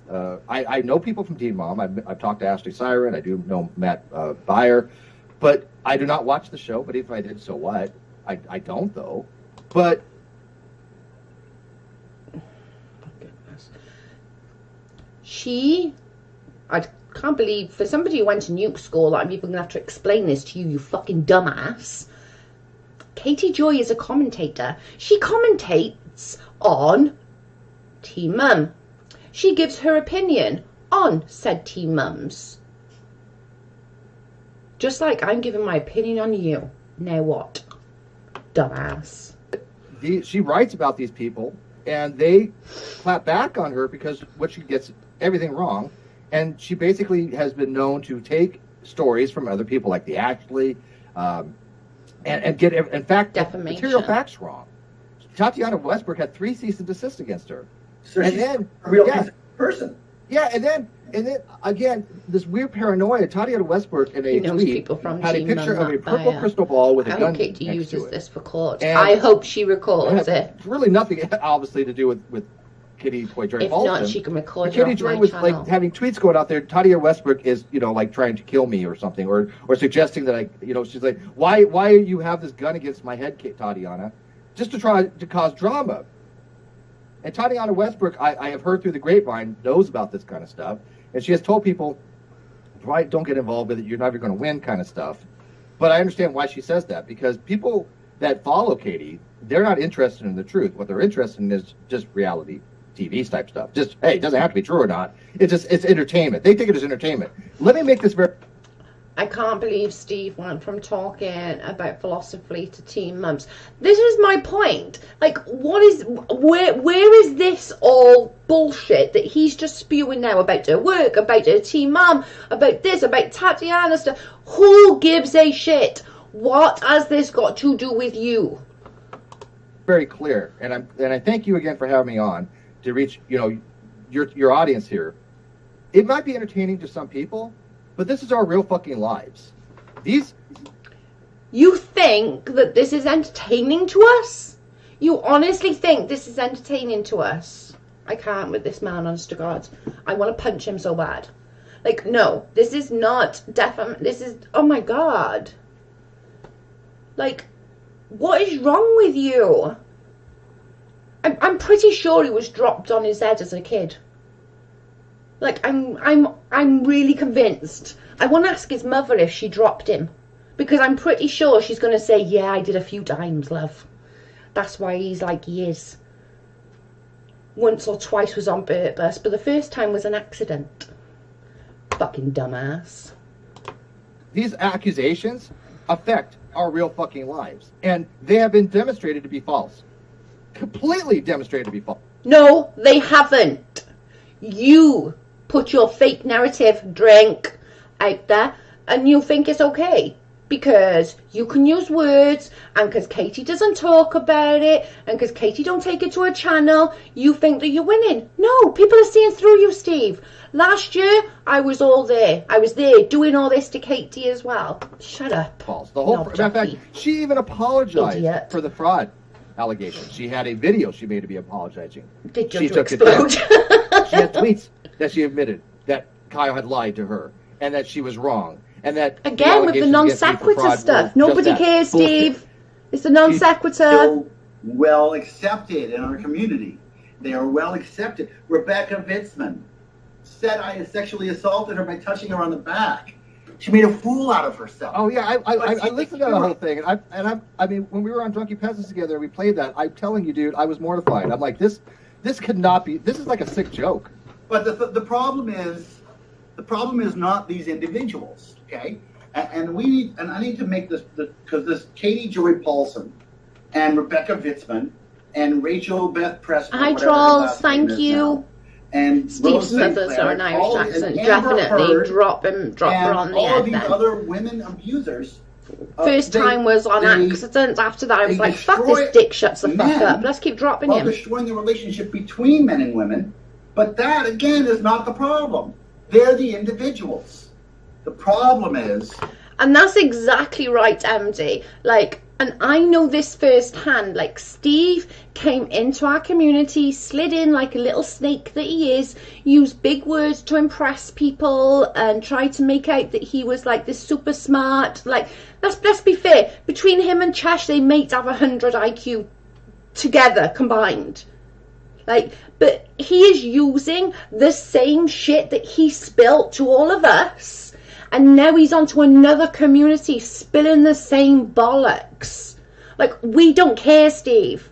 I know people from Teen Mom. I've talked to Ashley Siren. I do know Matt Beyer. But I do not watch the show. But if I did, so what? I don't, though. But I can't believe, for somebody who went to nuke school, I'm even going to have to explain this to you, you fucking dumbass. Katie Joy is a commentator. She commentates on Teen Mum. She gives her opinion on said teen mums. Just like I'm giving my opinion on you. Now what? Dumbass. She writes about these people, and they clap back on her because she gets everything wrong. And she basically has been known to take stories from other people, like the Ashley, and get, in fact, material facts wrong. Tatiana Westbrook had 3 cease and desist against her. So and she's then a real person. Yeah, and then again, this weird paranoia. Tatiana Westbrook in a tweet had a picture of a purple crystal ball with a gun next to it. Katie uses this for court. I hope she records it. It's really nothing, obviously, to do with Kitty Joy. If not, she can record it. Kitty Joy was like having tweets going out there. Tatiana Westbrook is, like trying to kill me or something, or suggesting that she's like, why you have this gun against my head, Tatiana, just to try to cause drama. And Tatiana Westbrook, I have heard through the grapevine, knows about this kind of stuff, and she has told people, right, don't get involved with it. You're never going to win, kind of stuff. But I understand why she says that, because people that follow Katie, they're not interested in the truth. What they're interested in is just reality TV type stuff. Just, hey, it doesn't have to be true or not. It's entertainment. They take it as entertainment. Let me make this very... I can't believe Steve went from talking about philosophy to teen mums. This is my point. Like, where is this all bullshit that he's just spewing now about her work, about her teen mum, about this, about Tatiana stuff? Who gives a shit? What has this got to do with you? Very clear, and I thank you again for having me on to reach your audience here. It might be entertaining to some people, but this is our real fucking lives. You think that this is entertaining to us? You honestly think this is entertaining to us? I can't with this man, honest to God. I want to punch him so bad. Like, no, this is not this is, oh my God. Like, what is wrong with you? I'm pretty sure he was dropped on his head as a kid. Like, I'm really convinced. I want to ask his mother if she dropped him. Because I'm pretty sure she's going to say, yeah, I did a few times, love. That's why he's like he is. Once or twice was on purpose, but the first time was an accident. Fucking dumbass. These accusations affect our real fucking lives. And they have been demonstrated to be false. Completely demonstrated to be false. No, they haven't. You put your fake narrative, drink, out there, and you think it's okay because you can use words, and because Katie doesn't talk about it, and because Katie don't take it to her channel, you think that you're winning. No, people are seeing through you, Steve. Last year, I was all there. I was there doing all this to Katie as well. Shut up. False. The whole. Matter of fact, she even apologized for the fraud allegation. She had a video she made to be apologizing. Did she took explode? She had tweets that she admitted that Kyle had lied to her and that she was wrong. And that again with the non sequitur stuff. Nobody cares, Steve. It's the non sequitur. So well accepted in our community. They are well accepted. Rebecca Vitzman said I had sexually assaulted her by touching her on the back. She made a fool out of herself. Oh yeah, I listened to the whole thing, and I mean, when we were on Drunky Peasants together, we played that. I'm telling you, dude, I was mortified. I'm like, this could not be. This is like a sick joke. But the problem is not these individuals, okay? And I need to make this because this Katie Joy Paulson and Rebecca Vitzman and Rachel Beth Preston. Hi trolls, thank you. And Steve Smithers are an Irish accent. Definitely drop her on the all head of these then. other women abusers. First time was on accident. After that, I was like, fuck this dick, shuts the fuck up. Let's keep dropping him. Destroying the relationship between men and women. But that, again, is not the problem. They're the individuals. The problem is... And that's exactly right, MD. Like, and I know this firsthand. Like, Steve came into our community, slid in like a little snake that he is, used big words to impress people, and tried to make out that he was like this super smart. Like, let's be fair. Between him and Chesh, they might have 100 IQ together, combined. Like, but he is using the same shit that he spilt to all of us. And now he's onto another community spilling the same bollocks. Like, we don't care, Steve.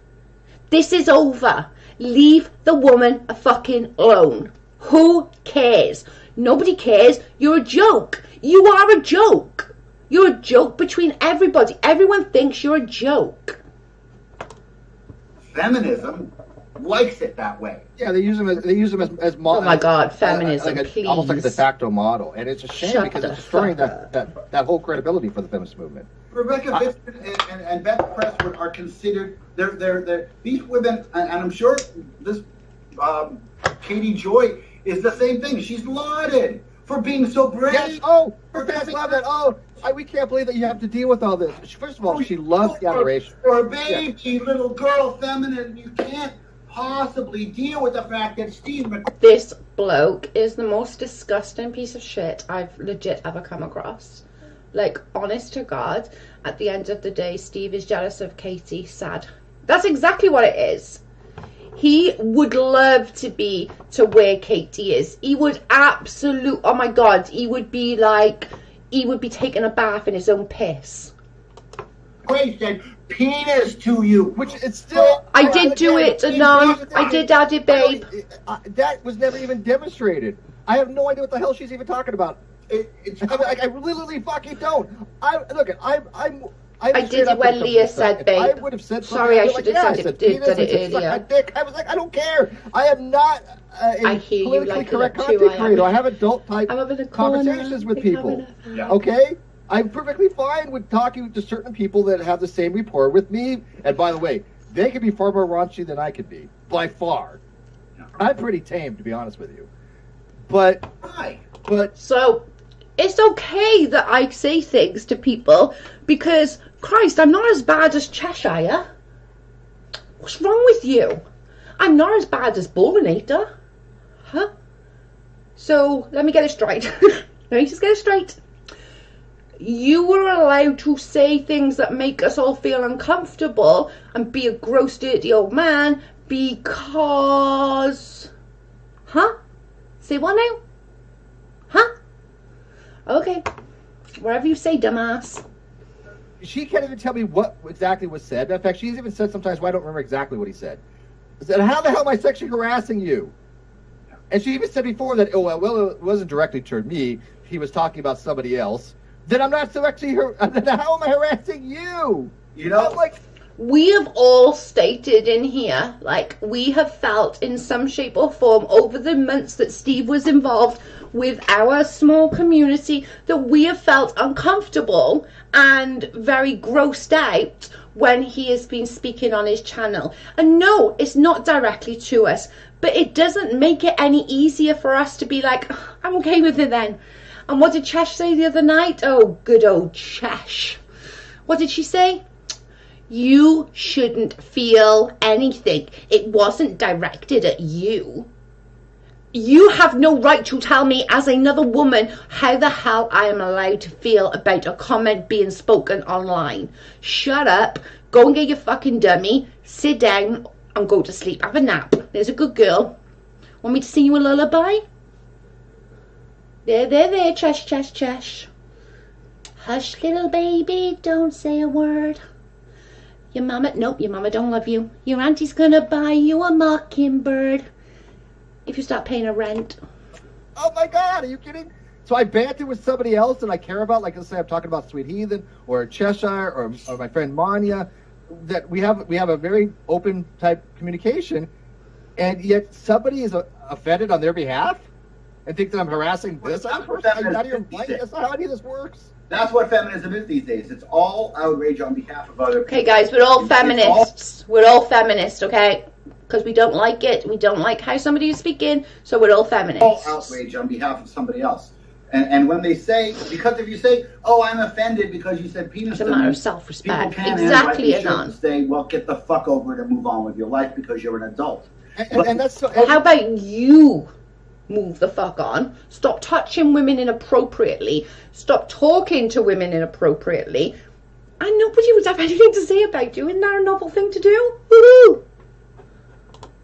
This is over. Leave the woman a fucking alone. Who cares? Nobody cares. You're a joke. You are a joke. You're a joke between everybody. Everyone thinks you're a joke. Feminism likes it that way. Yeah, they use them as oh my god, feminism, like please. Almost like a de facto model, and it's a shame because it's destroying that whole credibility for the feminist movement. Rebecca Vitzman and Beth Presswood are considered they're these women, and I'm sure this Katie Joy is the same thing. She's lauded for being so brave. Yes. Oh, her fans love it. Oh, we can't believe that you have to deal with all this. First of all, she loves the adoration. For a baby, little girl, feminine, you can't possibly deal with the fact that Steve McRae... This bloke is the most disgusting piece of shit I've legit ever come across. Like, honest to God, at the end of the day, Steve is jealous of Katie. Sad. That's exactly what it is. He would love to be to where Katie is. He would oh my God, he would be taking a bath in his own piss. Said penis to you, which it's still... I did do it, no, I did add it, babe. That was never even demonstrated. I have no idea what the hell she's even talking about. I literally fucking don't. I did it when Leah said, babe. I would have said something. Sorry, I should have said it earlier. I was like, I don't care. I am not a politically correct content creator. I have adult type conversations with people. Okay? I'm perfectly fine with talking to certain people that have the same rapport with me. And by the way, they could be far more raunchy than I could be, by far. I'm pretty tame, to be honest with you. But so it's okay that I say things to people because, Christ, I'm not as bad as Cheshire. What's wrong with you? I'm not as bad as Bullinator. Huh? So let me get it straight. Let me just get it straight. You were allowed to say things that make us all feel uncomfortable and be a gross, dirty old man because... Huh? Say what now? Huh? Okay. Whatever you say, dumbass. She can't even tell me what exactly was said. In fact, she's even said sometimes, well, I don't remember exactly what he said. I said, how the hell am I sexually harassing you? And she even said before that, well, it wasn't directly toward me. He was talking about somebody else. Then I'm not sexually how am I harassing you? You know, like... We have all stated in here, like, we have felt in some shape or form over the months that Steve was involved, with our small community that we have felt uncomfortable and very grossed out when he has been speaking on his channel. And no, it's not directly to us, but it doesn't make it any easier for us to be like, I'm okay with it then. And what did Chesh say the other night? Oh, good old Chesh. What did she say? You shouldn't feel anything. It wasn't directed at you. You have no right to tell me as another woman how the hell I am allowed to feel about a comment being spoken online. Shut up, go and get your fucking dummy, sit down and go to sleep. Have a nap. There's a good girl. Want me to sing you a lullaby? There, Chesh, Chesh, Chesh. Hush, little baby, don't say a word. Your mama don't love you. Your auntie's gonna buy you a mockingbird if you stop paying her rent. Oh my God, are you kidding? So I banter with somebody else that I care about, like let's say I'm talking about Sweet Heathen or Cheshire or my friend Manya, that we have a very open type communication, and yet somebody is offended on their behalf and think that I'm harassing this other person. I'm not even like, that's not how any of this works. That's what feminism is these days. It's all outrage on behalf of other people. Okay, guys, we're all feminists. We're all feminists, okay? Because we don't like it. We don't like how somebody is speaking, so we're all feminists. All outrage on behalf of somebody else. And when they say, because if you say, oh, I'm offended because you said penis, it's a matter of self-respect. Exactly, Anon. Say, well, get the fuck over it and move on with your life because you're an adult. And that's so, how about you move the fuck on? Stop touching women inappropriately. Stop talking to women inappropriately. And nobody would have anything to say about you. Isn't that a novel thing to do? Woo-hoo!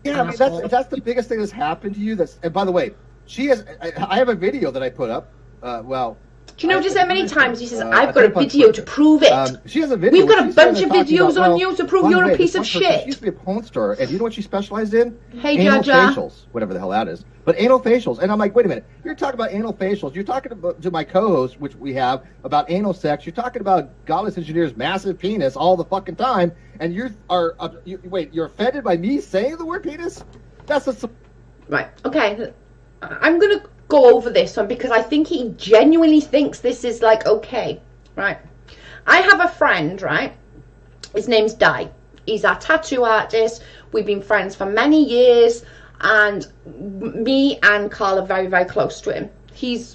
Yeah, I mean, that's the biggest thing that's happened to you. And by the way, I have a video that I put up. Do you notice how many times he says, I've got a video to prove it? She has a video. We've got a bunch of videos on you to prove you're a piece of shit. She used to be a porn star, and you know what she specialized in? Hey, anal Jaja. facials, whatever the hell that is. But anal facials. And I'm like, wait a minute. You're talking about anal facials. You're talking to my co-host, which we have, about anal sex. You're talking about Godless Engineer's massive penis all the fucking time. And you're offended by me saying the word penis? Right, okay. I'm going to go over this one because I think he genuinely thinks this is like okay, right? I have a friend, right? His name's Di. He's a tattoo artist. We've been friends for many years, and me and Carl are very, very close to him.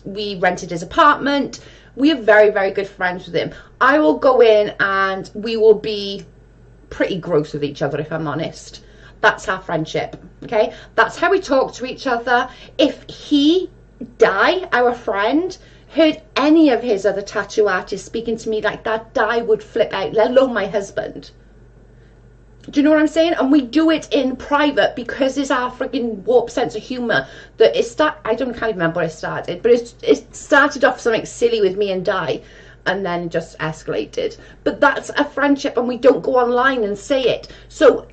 We rented his apartment. We are very, very good friends with him. I will go in and we will be pretty gross with each other, if I'm honest. That's our friendship, okay? That's how we talk to each other. If he, Di, our friend, heard any of his other tattoo artists speaking to me like that, Di would flip out, let alone my husband. Do you know what I'm saying? And we do it in private because it's our freaking warped sense of humour. That I can't even remember where it started, but it started off something silly with me and Di, and then it just escalated. But that's a friendship, and we don't go online and say it. So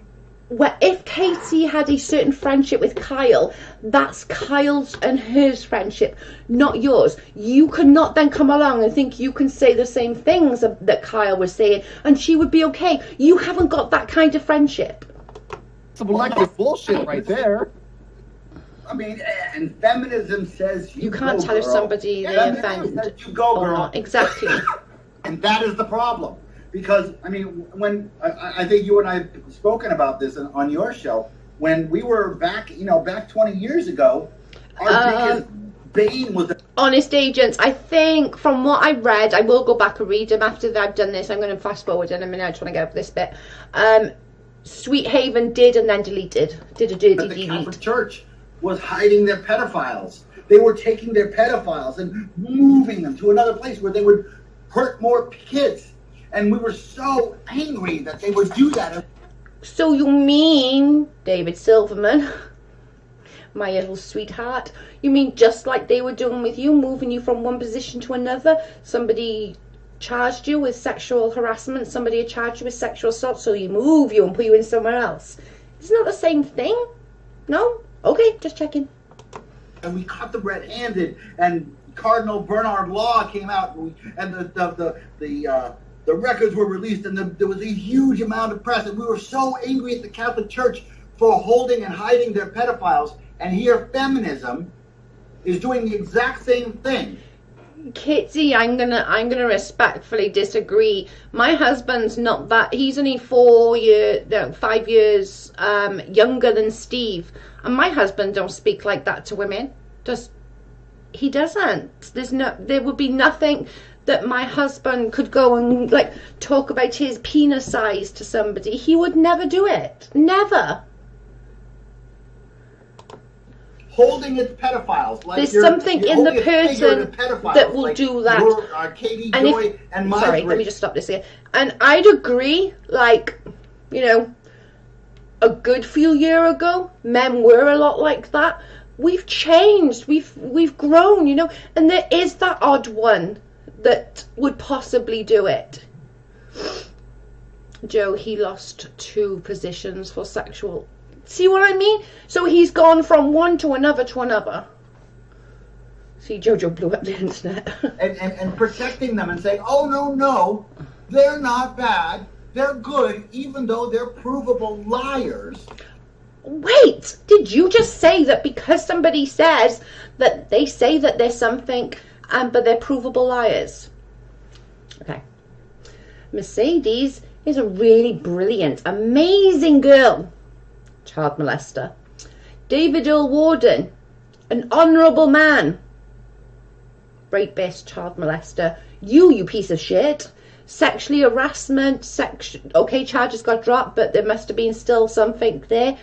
if Katie had a certain friendship with Kyle, that's Kyle's and hers friendship, not yours. You cannot then come along and think you can say the same things that Kyle was saying and she would be okay. You haven't got that kind of friendship. Some elective bullshit right there. I mean, and feminism says you can't tell if somebody they offend you go, or girl. not. Exactly. And that is the problem. Because, I mean, when I think you and I have spoken about this on your show, when we were back 20 years ago, our biggest bane was... Honest Agents, I think, from what I read, I will go back and read them after I've done this. I'm going to fast forward in a minute. I just want to get up this bit. Sweet Haven did and then deleted. Did a dirty delete. The Catholic Church was hiding their pedophiles. They were taking their pedophiles and moving them to another place where they would hurt more kids. And we were so angry that they would do that. So you mean, David Silverman, my little sweetheart, you mean just like they were doing with you, moving you from one position to another? Somebody charged you with sexual harassment, somebody charged you with sexual assault, so you move you and put you in somewhere else. It's not the same thing? No? Okay, just checking. And we caught them red-handed, and Cardinal Bernard Law came out, and the records were released, and there was a huge amount of press, and we were so angry at the Catholic Church for holding and hiding their pedophiles. And here, feminism is doing the exact same thing. Kitty, I'm gonna respectfully disagree. My husband's not that. He's only 5 years younger than Steve, and my husband don't speak like that to women. He doesn't. There would be nothing that my husband could go and like talk about his penis size to somebody. He would never do it. Never. Holding its pedophiles. Like there's something in the person that will like do that. Your, Katie, and Joy, and Marjorie. Sorry, let me just stop this here. And I'd agree, like, you know, a good few years ago, men were a lot like that. We've changed. We've grown, you know. And there is that odd one that would possibly do it. Joe, he lost 2 positions for sexual. See what I mean? So he's gone from one to another to another. See, Jojo blew up the internet. and protecting them and saying, oh, no, they're not bad. They're good, even though they're provable liars. Wait, did you just say that because somebody says that they say that there's something, but they're provable liars? Okay. Mercedes is a really brilliant, amazing girl. Child molester. David Earl Warden, an honourable man. Rapist, child molester. You piece of shit. Sexually harassment, okay, charges got dropped, but there must have been still something there.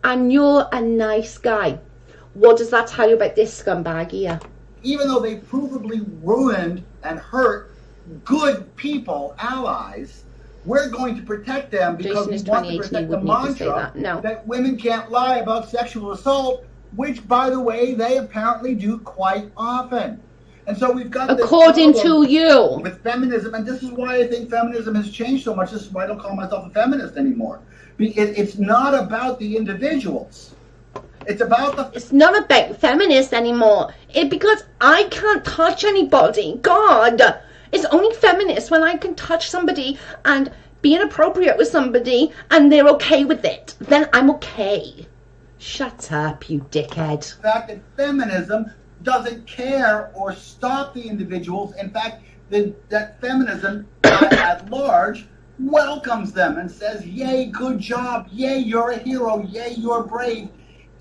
And you're a nice guy. What does that tell you about this scumbag here? Even though they provably ruined and hurt good people, allies, we're going to protect them because we want to protect the mantra that women can't lie about sexual assault, which, by the way, they apparently do quite often. And so we've got this according to you with feminism, and this is why I think feminism has changed so much. This is why I don't call myself a feminist anymore. It's not about the individuals. It's not about feminists anymore. Because I can't touch anybody. God. It's only feminist when I can touch somebody and be inappropriate with somebody and they're okay with it. Then I'm okay. Shut up, you dickhead. The fact that feminism doesn't care or stop the individuals. In fact, that feminism at large welcomes them and says, yay, good job. Yay, you're a hero. Yay, you're brave.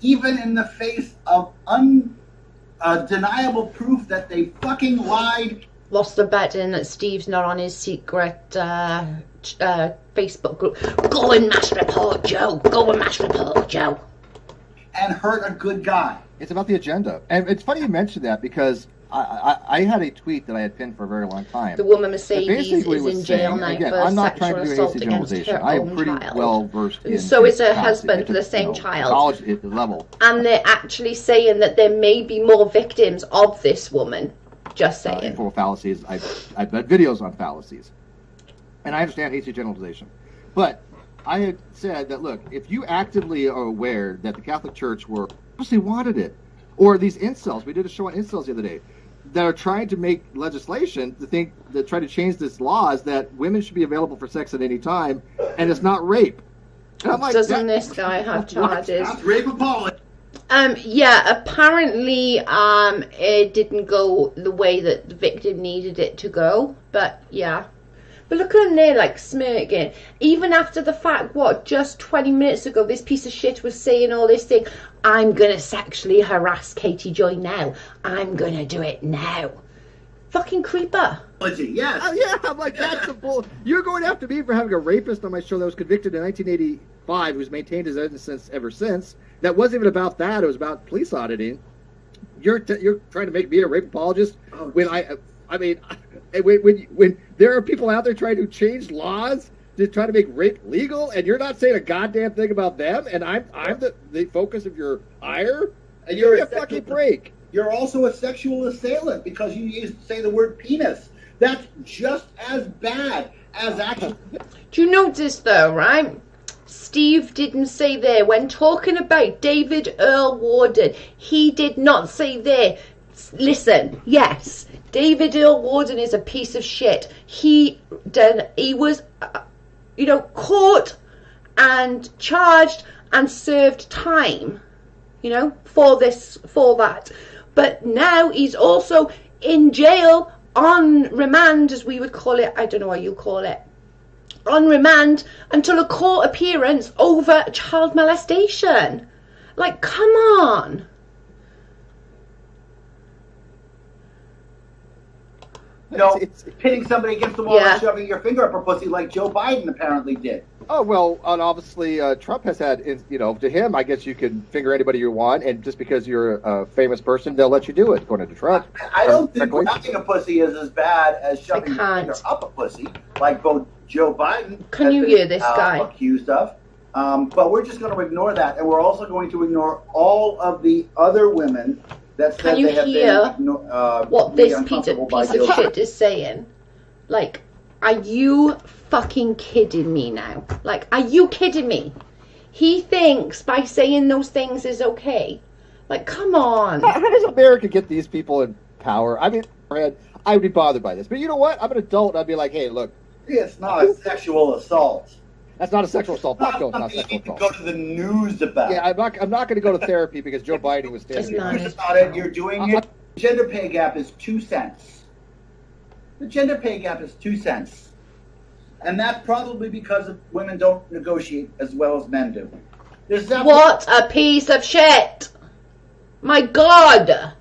Even in the face of undeniable proof that they fucking lied. Lost the bet in that Steve's not on his secret Facebook group. Go and mass report, Joe. Go and mass report, Joe. And hurt a good guy. It's about the agenda. And it's funny you mentioned that because I had a tweet that I had pinned for a very long time. The woman Mercedes is in jail now for sexual assault against her own child. Well versed in so is her husband for the same child. College level. And they're actually saying that there may be more victims of this woman. Just saying. For fallacies. I've done videos on fallacies. And I understand hasty generalization. But I had said that, look, if you actively are aware that the Catholic Church obviously wanted it, or these incels, we did a show on incels the other day, that are trying to make legislation that try to change this laws that women should be available for sex at any time, and it's not rape. And I'm like, doesn't this guy have charges? That's rape appalling. Yeah, apparently it didn't go the way that the victim needed it to go, but yeah. But look at him there, like, smirking. Even after the fact, just 20 minutes ago, this piece of shit was saying all this thing. I'm going to sexually harass Katie Joy now. I'm going to do it now. Fucking creeper. Yes. Yeah, I'm like, that's the bull. You're going after me for having a rapist on my show that was convicted in 1985, who's maintained his innocence ever since. That wasn't even about that. It was about police auditing. You're trying to make me a rape apologist when when there are people out there trying to change laws to try to make rape legal, and you're not saying a goddamn thing about them, and I'm the focus of your ire, and you're a fucking break. You're also a sexual assailant because you used to say the word penis. That's just as bad as actually. Do you notice though, right? Steve didn't say there when talking about David Earl Warden. He did not say there. Listen, yes, David Earl Warden is a piece of shit. He was, caught and charged and served time, for that. But now he's also in jail on remand, as we would call it. I don't know what you call it. On remand until a court appearance over child molestation. Like, come on. Pitting somebody against the wall and shoving your finger up her pussy like Joe Biden apparently did. Oh, well, and obviously Trump has had, to him, I guess you can finger anybody you want, and just because you're a famous person, they'll let you do it, according to Trump. I don't think grabbing a pussy is as bad as shoving your finger up a pussy, like both Joe Biden Can you hear this guy? Accused of. But we're just going to ignore that, and we're also going to ignore all of the other women that said they have been what this piece of shit is saying? Like, are you fucking kidding me now? Like, are you kidding me? He thinks by saying those things is okay. Like, come on. How does America get these people in power? I mean, I would be bothered by this. But you know what? I'm an adult. I'd be like, hey, look. It's not a sexual assault. That's not a sexual assault. Not sexual assault. Go to the news about. Yeah, I'm not going to go to therapy because Joe Biden was standing here. You're doing it. The gender pay gap is 2 cents. The gender pay gap is 2 cents. And that's probably because women don't negotiate as well as men do. What a piece of shit! My God!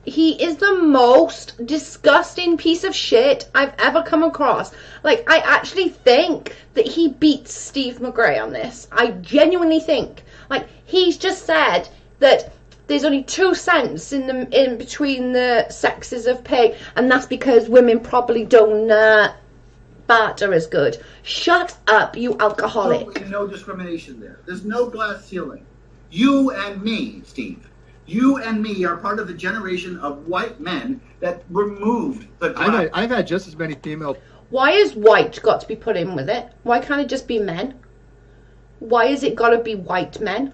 He is the most disgusting piece of shit I've ever come across. Like, I actually think that he beats Steve McRae on this. I genuinely think. Like, he's just said that there's only 2 cents in between the sexes of pay, and that's because women probably don't barter as good. Shut up, you alcoholic. No discrimination there. There's no glass ceiling. You and me, Steve. You and me are part of the generation of white men that removed the glass. I've had just as many female. Why is white got to be put in with it? Why can't it just be men? Why is it got to be white men?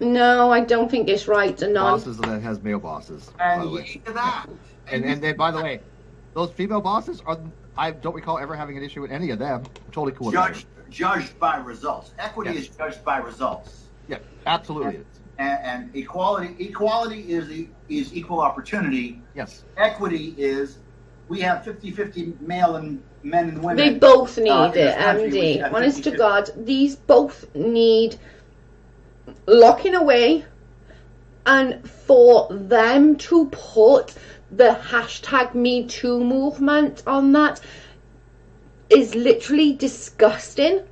No, I don't think it's right. Bosses that has male bosses. And that. And then, by the way, those female bosses I don't recall ever having an issue with any of them. I'm totally cool with that. Judged by results. Equity is judged by results. Yeah, absolutely. And equality is equal opportunity. Yes. Equity is we have 50-50 male and men and women. They both need it, Andy. Honest to God, these both need locking away, and for them to put the hashtag Me Too movement on that is literally disgusting.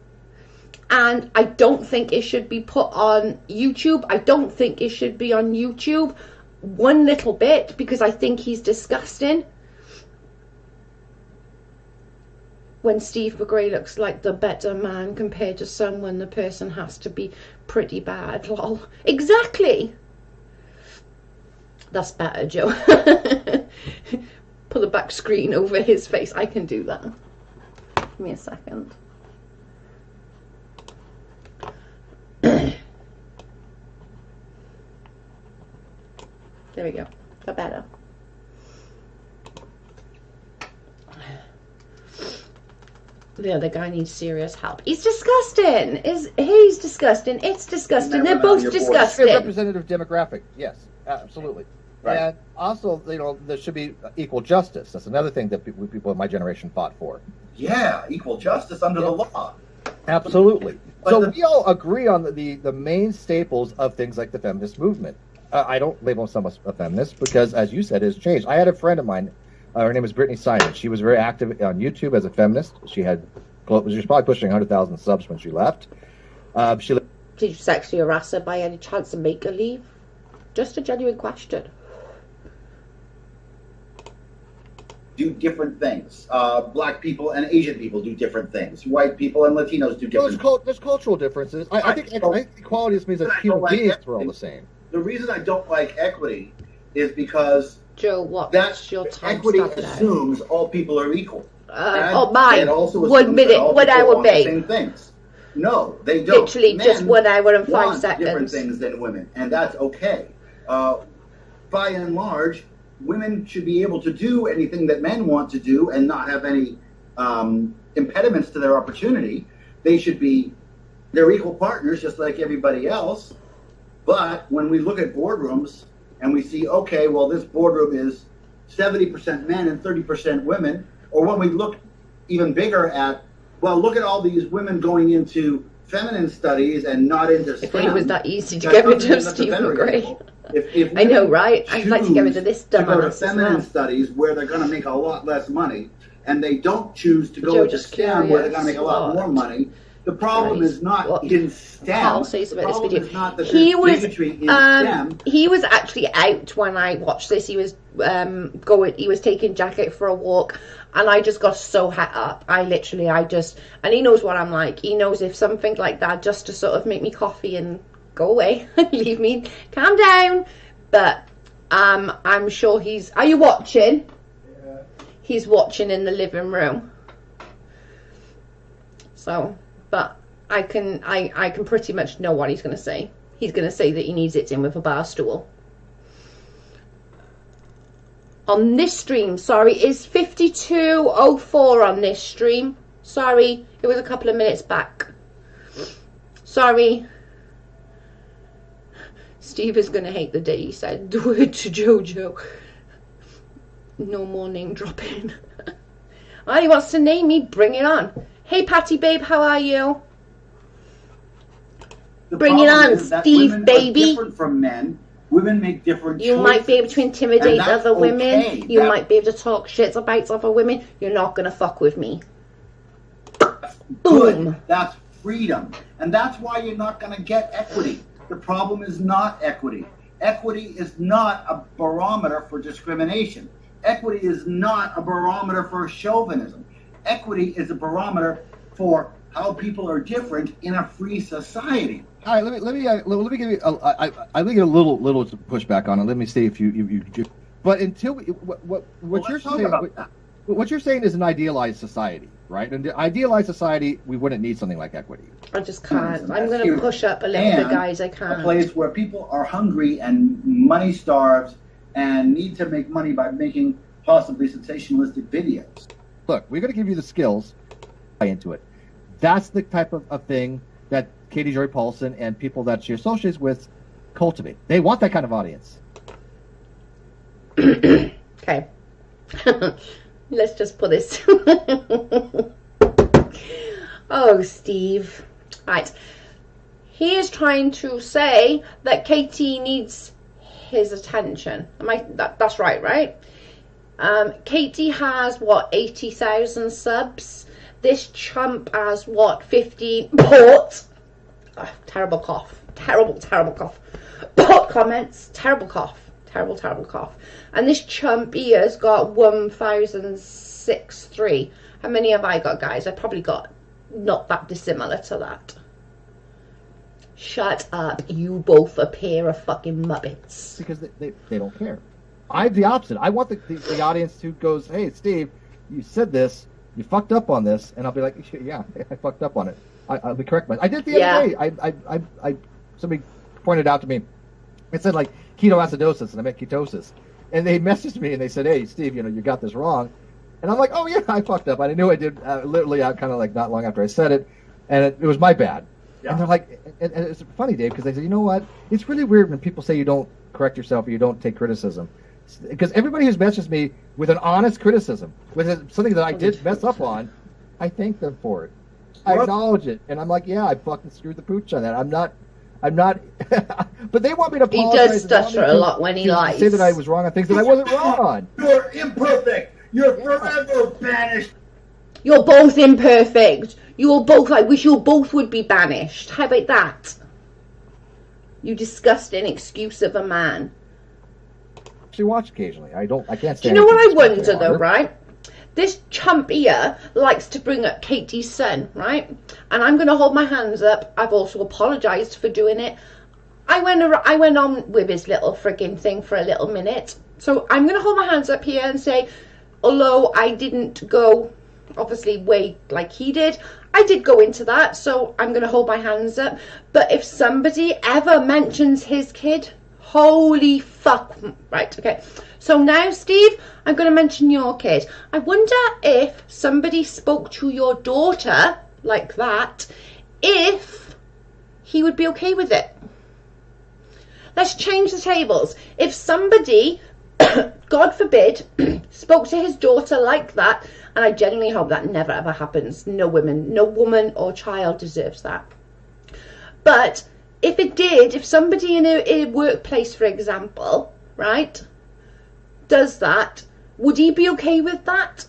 And I don't think it should be put on YouTube. I don't think it should be on YouTube one little bit, because I think he's disgusting. When Steve McRae looks like the better man compared to someone, the person has to be pretty bad. Lol. Exactly. That's better, Joe. Put the back screen over his face. I can do that. Give me a second. There we go. For better. The other guy needs serious help. He's disgusting. He's disgusting. It's disgusting. They're both disgusting. Representative demographic. Yes, absolutely. Right. And also, there should be equal justice. That's another thing that people in my generation fought for. Yeah, equal justice under the law. Absolutely. So we all agree on the main staples of things like the feminist movement. I don't label myself a feminist because, as you said, it has changed. I had a friend of mine. Her name was Brittany Simon. She was very active on YouTube as a feminist. She was probably pushing 100,000 subs when she left. Did you sexually harass her by any chance and make her leave? Just a genuine question. Do different things. Black people and Asian people do different things. White people and Latinos do different things. There's cultural differences. I think equality just means that human beings are all the same. The reason I don't like equity is because Joe, what's your time? Equity assumes all people are equal. Mine. 1 minute, 1 hour, babe. Same things. No, they don't. Literally Men just 1 hour and 5 seconds. Different things than women, and that's okay. By and large, women should be able to do anything that men want to do and not have any impediments to their opportunity. They're equal partners just like everybody else. But when we look at boardrooms and we see, okay, well, this boardroom is 70% men and 30% women, or when we look even bigger at, well, look at all these women going into feminine studies and not into STEM. If it was that easy to get rid of Steve McRae. If I know, right? I'd like to get rid of this dumbass. To go to feminine studies where they're going to make a lot less money, and they don't choose to go to STEM where they're going to make a lot more money. The problem is not in STEM. I'll say something about this video. Is not that bigotry in STEM. He was actually out when I watched this. He was he was taking Jacket for a walk, and I just got so het up. And he knows what I'm like. He knows if something like that, just to sort of make me coffee and go away, leave me, calm down. But I'm sure are you watching? Yeah. He's watching in the living room. So, but I can pretty much know what he's going to say. He's going to say that he needs it in with a bar stool. On this stream, sorry, is 52:04 on this stream. Sorry, it was a couple of minutes back. Sorry. Steve is going to hate the day he said the word to Jojo. No more name dropping. Oh, he wants to name me. Bring it on. Hey, Patty babe, how are you? Bring it on, Steve baby. Different from men. Women make different choices. You might be able to intimidate other women. You might be able to talk shit about other women. You're not going to fuck with me. Boom. That's freedom. And that's why you're not going to get equity. The problem is not equity. Equity is not a barometer for discrimination. Equity is not a barometer for chauvinism. Equity is a barometer for how people are different in a free society. All right, let me give you. I think a little pushback on it. Let me see if you. But until what you're saying, what you're saying is an idealized society, right? And idealized society, we wouldn't need something like equity. I just can't. I'm going to push up a little bit, guys. I can't. A place where people are hungry and money starved and need to make money by making possibly sensationalistic videos. Look, we're going to give you the skills. Into it. That's the type of thing that Katie Joy Paulson and people that she associates with cultivate. They want that kind of audience. Okay. Let's just put this. Oh, Steve. Right. He is trying to say that Katie needs his attention. That's right, right? Katie has, 80,000 subs? This chump has, 50 ports? Oh, terrible cough. Terrible cough. Port comments. Terrible cough. Terrible cough. And this chump here has got 1,063. How many have I got, guys? I probably got not that dissimilar to that. Shut up. You both a pair of fucking muppets. Because they don't care. I'm the opposite. I want the audience who goes, hey, Steve, you said this. You fucked up on this. And I'll be like, yeah, I fucked up on it. I'll be correct. I did the other day. I somebody pointed out to me. It said like ketoacidosis, and I meant ketosis. And they messaged me and they said, hey, Steve, you got this wrong. And I'm like, oh yeah, I fucked up. I knew I did. Literally, kind of like not long after I said it, and it was my bad. Yeah. And they're like, and it's funny, Dave, because they said, you know what? It's really weird when people say you don't correct yourself or you don't take criticism. Because everybody who's messaged me with an honest criticism, with something that I did mess up on, I thank them for it. I acknowledge it, and I'm like, yeah, I fucking screwed the pooch on that. I'm not. But they want me to apologize. He does stutter a lot when he lies. Say that I was wrong on things that I wasn't wrong on. You're imperfect. You're forever banished. You're both imperfect. You're both. I wish you both would be banished. How about that? You disgusting excuse of a man. She watch occasionally. I can't stand. Do you know what I wonder though, right? This chump here likes to bring up Katie's son, right? And I'm going to hold my hands up. I've also apologised for doing it. I went on with his little frigging thing for a little minute. So I'm going to hold my hands up here and say, although I didn't go, obviously, way like he did, I did go into that. So I'm going to hold my hands up. But if somebody ever mentions his kid, Holy fuck. Right, okay. So now, Steve, I'm going to mention your kid. I wonder if somebody spoke to your daughter like that, if he would be okay with it. Let's change the tables. If somebody, God forbid, spoke to his daughter like that, and I genuinely hope that never ever happens. No woman or child deserves that. But if it did, if somebody in a workplace, for example, right, does that, would he be okay with that?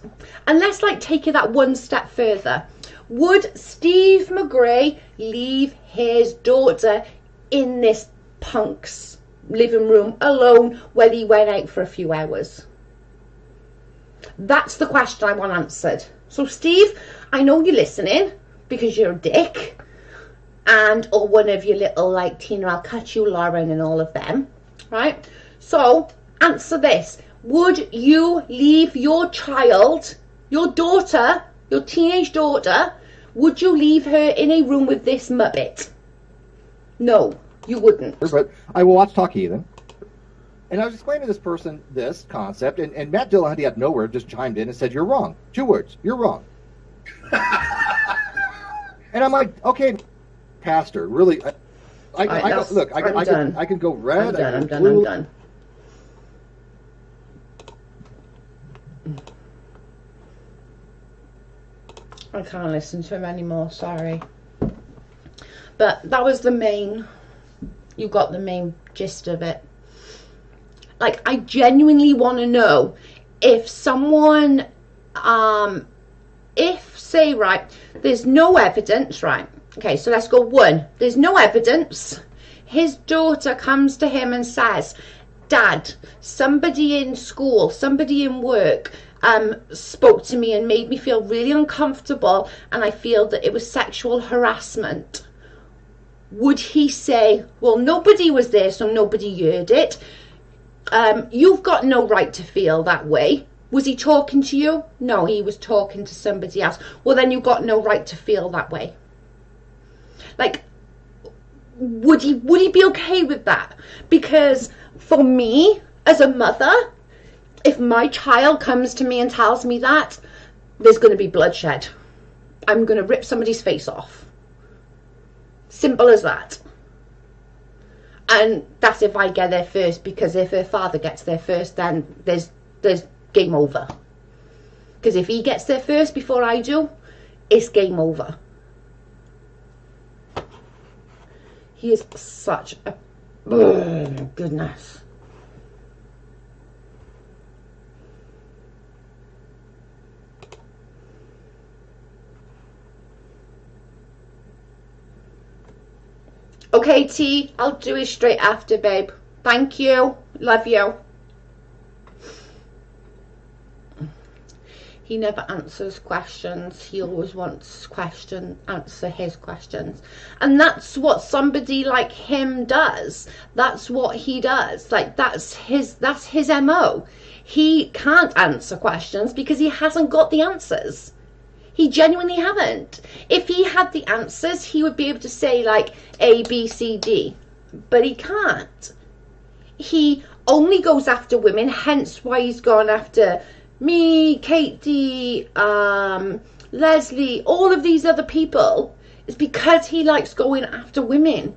And let's like take it that one step further. Would Steve McRae leave his daughter in this punk's living room alone when he went out for a few hours? That's the question I want answered. So Steve, I know you're listening because you're a dick, and or one of your little like Tina, I'll cut you, Lauren, and all of them, right? So answer this. Would you leave your child, your daughter, your teenage daughter, would you leave her in a room with this muppet? No, you wouldn't. But I will watch Talk Heathen. And I was explaining to this person this concept, and Matt Dillahunty out of nowhere just chimed in and said, "You're wrong." 2 words, "You're wrong." And I'm like, okay, Pastor, really? I can go red. I'm done. I can't listen to him anymore, sorry. But that was you got the main gist of it. Like, I genuinely want to know if someone, say, right, there's no evidence, right? Okay, so let's go 1. There's no evidence. His daughter comes to him and says, "Dad, somebody in school, somebody in work, spoke to me and made me feel really uncomfortable, and I feel that it was sexual harassment." Would he say, "Well, nobody was there, so nobody heard it. You've got no right to feel that way"? Was he talking to you? No, he was talking to somebody else. Well, then you've got no right to feel that way. Like, would he be okay with that? Because for me, as a mother, if my child comes to me and tells me that, there's going to be bloodshed. I'm going to rip somebody's face off. Simple as that. And that's if I get there first, because if her father gets there first, then there's game over. Because if he gets there first before I do, it's game over. He is such a... Oh, goodness. Okay, T, I'll do it straight after, babe. Thank you. Love you. He never answers questions. He always wants answer his questions. And that's what somebody like him does. That's what he does. Like, that's his MO. He can't answer questions because he hasn't got the answers. He genuinely haven't. If he had the answers, he would be able to say like A, B, C, D. But he can't. He only goes after women, hence why he's gone after me, Katie, Leslie, all of these other people. It's because he likes going after women.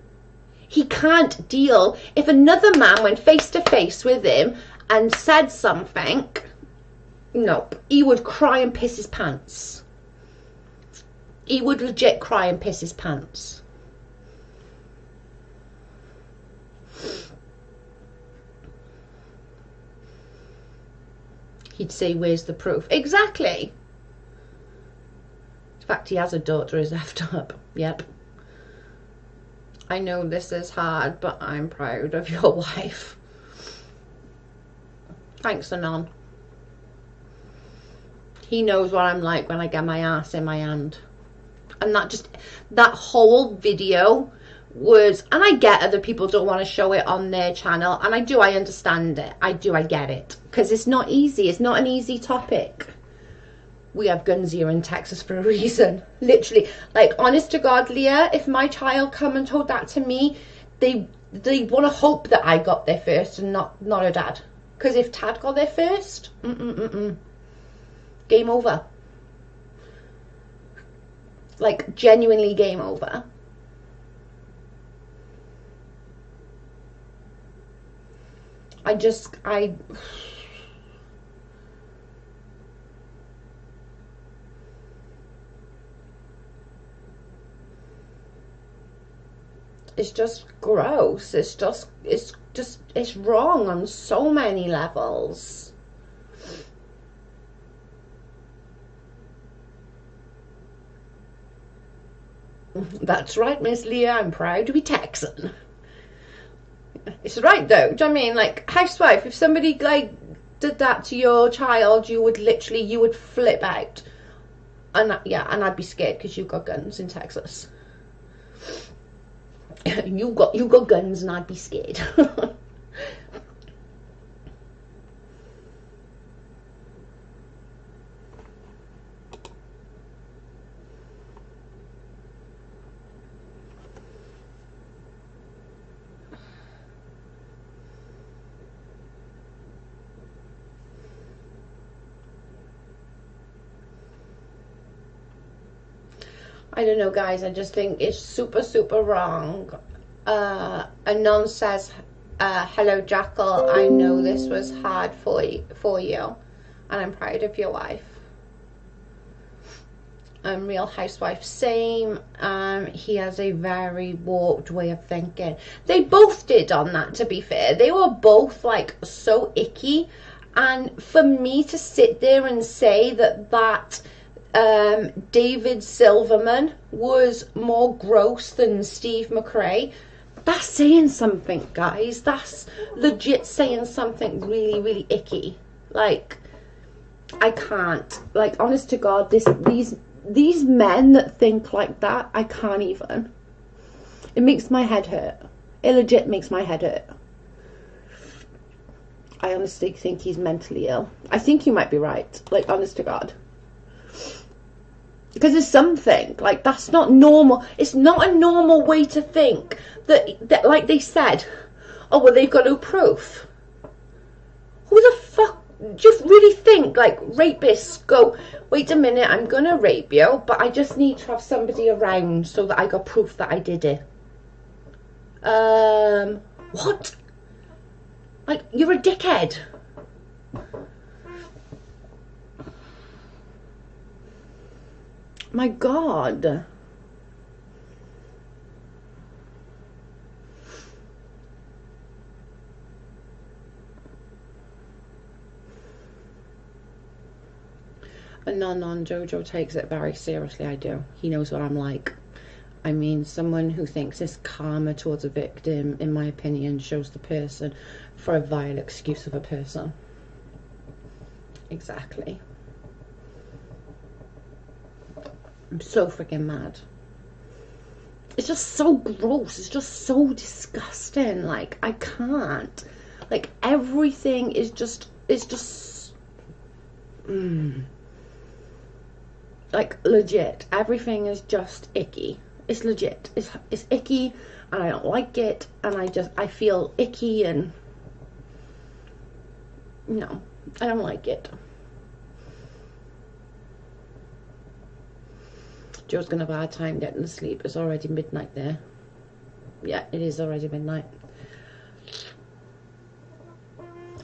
He can't deal. If another man went face to face with him and said something, nope, he would cry and piss his pants. He would legit cry and piss his pants. He'd say, "Where's the proof?" Exactly. The fact he has a daughter is effed up. Yep. I know this is hard, but I'm proud of your wife. Thanks, Anon. He knows what I'm like when I get my ass in my hand. And that whole video was, and I get other people don't want to show it on their channel, and I understand it. I get it. Because it's not easy. It's not an easy topic. We have guns here in Texas for a reason. Literally. Like, honest to God, Leah, if my child come and told that to me, they want to hope that I got there first and not her dad. Because if Tad got there first, game over. Like, genuinely game over. It's just gross. It's wrong on so many levels. That's right, Miss Leah, I'm proud to be Texan. It's right though, do you know what I mean? Like, housewife, if somebody like did that to your child, you would flip out. And and I'd be scared because you've got guns in Texas. you got guns and I'd be scared. I don't know, guys. I just think it's super, super wrong. Anon says, hello, Jackal. I know this was hard for you, and I'm proud of your wife. Real Housewife, same. He has a very warped way of thinking. They both did on that, to be fair. They were both, like, so icky. And for me to sit there and say that David Silverman was more gross than Steve McRae, that's saying something, guys. That's legit saying something really, really icky. Like, I can't. Like, honest to God, these men that think like that, I can't even. It makes my head hurt. It legit makes my head hurt. I honestly think he's mentally ill. I think you might be right. Like, honest to God. Because there's something, like, that's not normal. It's not a normal way to think. That like they said, oh, well, they've got no proof. Who the fuck, do you really think, like, rapists go, wait a minute, I'm going to rape you, but I just need to have somebody around so that I got proof that I did it. What? Like, you're a dickhead. My God. No, Jojo takes it very seriously. I do. He knows what I'm like. I mean, someone who thinks it's karma towards a victim, in my opinion, shows the person for a vile excuse of a person. Exactly. I'm so freaking mad. It's just so gross. It's just so disgusting. Like, I can't. Like, everything is just, like, legit. Everything is just icky. It's legit. It's icky, and I don't like it, and I feel icky, and no, I don't like it. Joe's gonna have a hard time getting to sleep. It's already midnight there. Yeah, it is already midnight.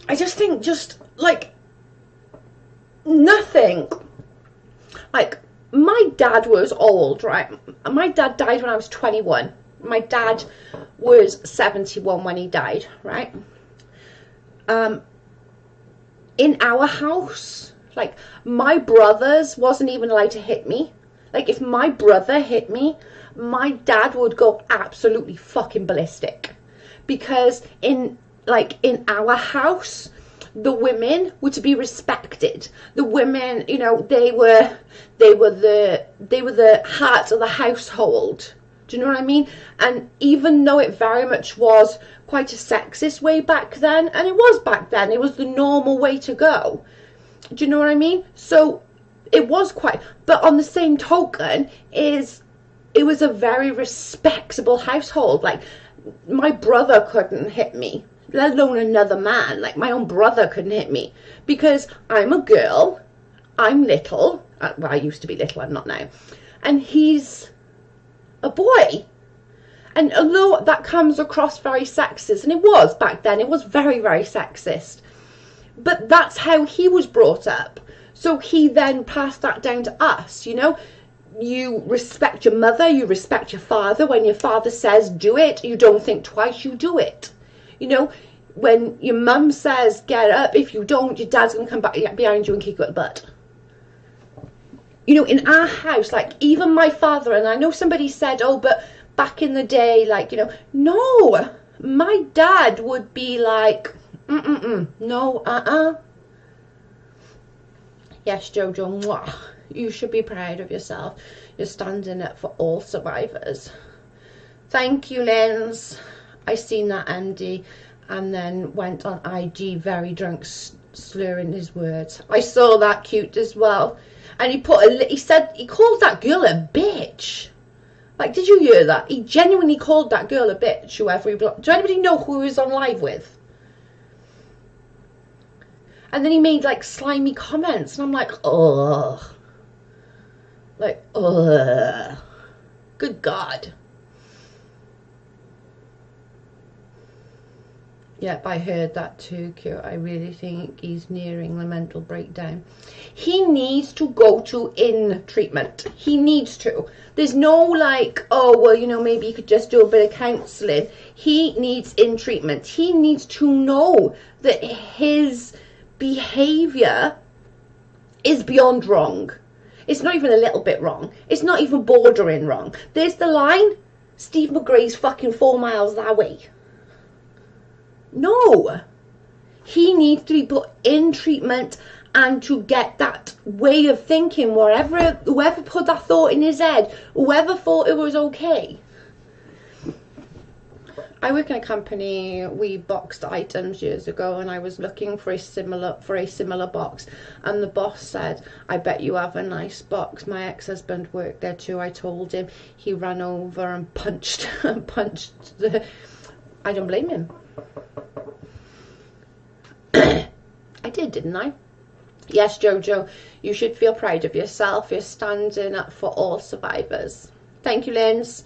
I just think, just, like, nothing. Like, my dad was old, right? My dad died when I was 21. My dad was 71 when he died, right? In our house, like, my brothers wasn't even allowed to hit me. Like, if my brother hit me, my dad would go absolutely fucking ballistic. Because in our house, the women were to be respected. The women, you know, they were the heart of the household. Do you know what I mean? And even though it very much was quite a sexist way back then, and it was back then, it was the normal way to go. Do you know what I mean? So it was quite, but on the same token, is it was a very respectable household. Like, my brother couldn't hit me, let alone another man. Like, my own brother couldn't hit me because I'm a girl, I'm little. Well, I used to be little, I'm not now. And he's a boy. And although that comes across very sexist, and it was back then, it was very, very sexist, but that's how he was brought up. So he then passed that down to us, you know. You respect your mother, you respect your father. When your father says do it, you don't think twice, you do it. You know, when your mum says get up, if you don't, your dad's going to come back behind you and kick you at the butt. You know, in our house, like, even my father, and I know somebody said, oh, but back in the day, like, you know, no, my dad would be like, no, Yes, Jojo, mwah. You should be proud of yourself. You're standing up for all survivors. Thank you, Linz. I seen that, Andy, and then went on IG very drunk, slurring his words. I saw that, Cute, as well. And he called that girl a bitch. Like, did you hear that? He genuinely called that girl a bitch, whoever he blocked. Do anybody know who he was on live with? And then he made, like, slimy comments, and I'm like, ugh. Like, ugh. Good God. Yep, I heard that too, Q. I really think he's nearing the mental breakdown. He needs to go to in treatment. He needs to. There's no like, oh, well, you know, maybe you could just do a bit of counselling. He needs in treatment. He needs to know that his behaviour is beyond wrong. It's not even a little bit wrong. It's not even bordering wrong. There's the line. Steve McRae's fucking 4 miles that way. No, he needs to be put in treatment and to get that way of thinking, whoever put that thought in his head, whoever thought it was okay. I work in a company, we boxed items years ago, and I was looking for a similar box, and the boss said, I bet you have a nice box. My ex-husband worked there too. I told him. He ran over and punched the... I don't blame him. I did, didn't I? Yes, Jojo, you should feel proud of yourself. You're standing up for all survivors. Thank you, Linz.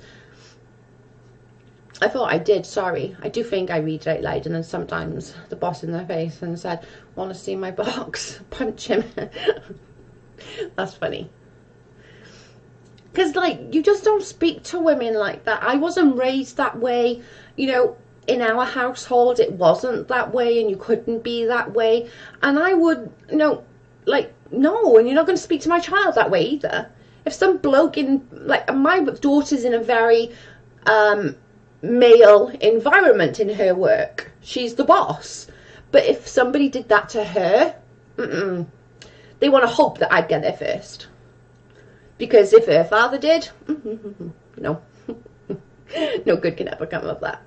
I thought I did, sorry. I do think I read it out loud, and then sometimes the boss in their face and said, want to see my box? Punch him. That's funny. Because, like, you just don't speak to women like that. I wasn't raised that way, you know. In our household, it wasn't that way, and you couldn't be that way. And I would, you know, like, no, and you're not going to speak to my child that way either. If some bloke in, like, my daughter's in a very male environment in her work. She's the boss. But if somebody did that to her, they want to hope that I'd get there first. Because if her father did, no. No good can ever come of that.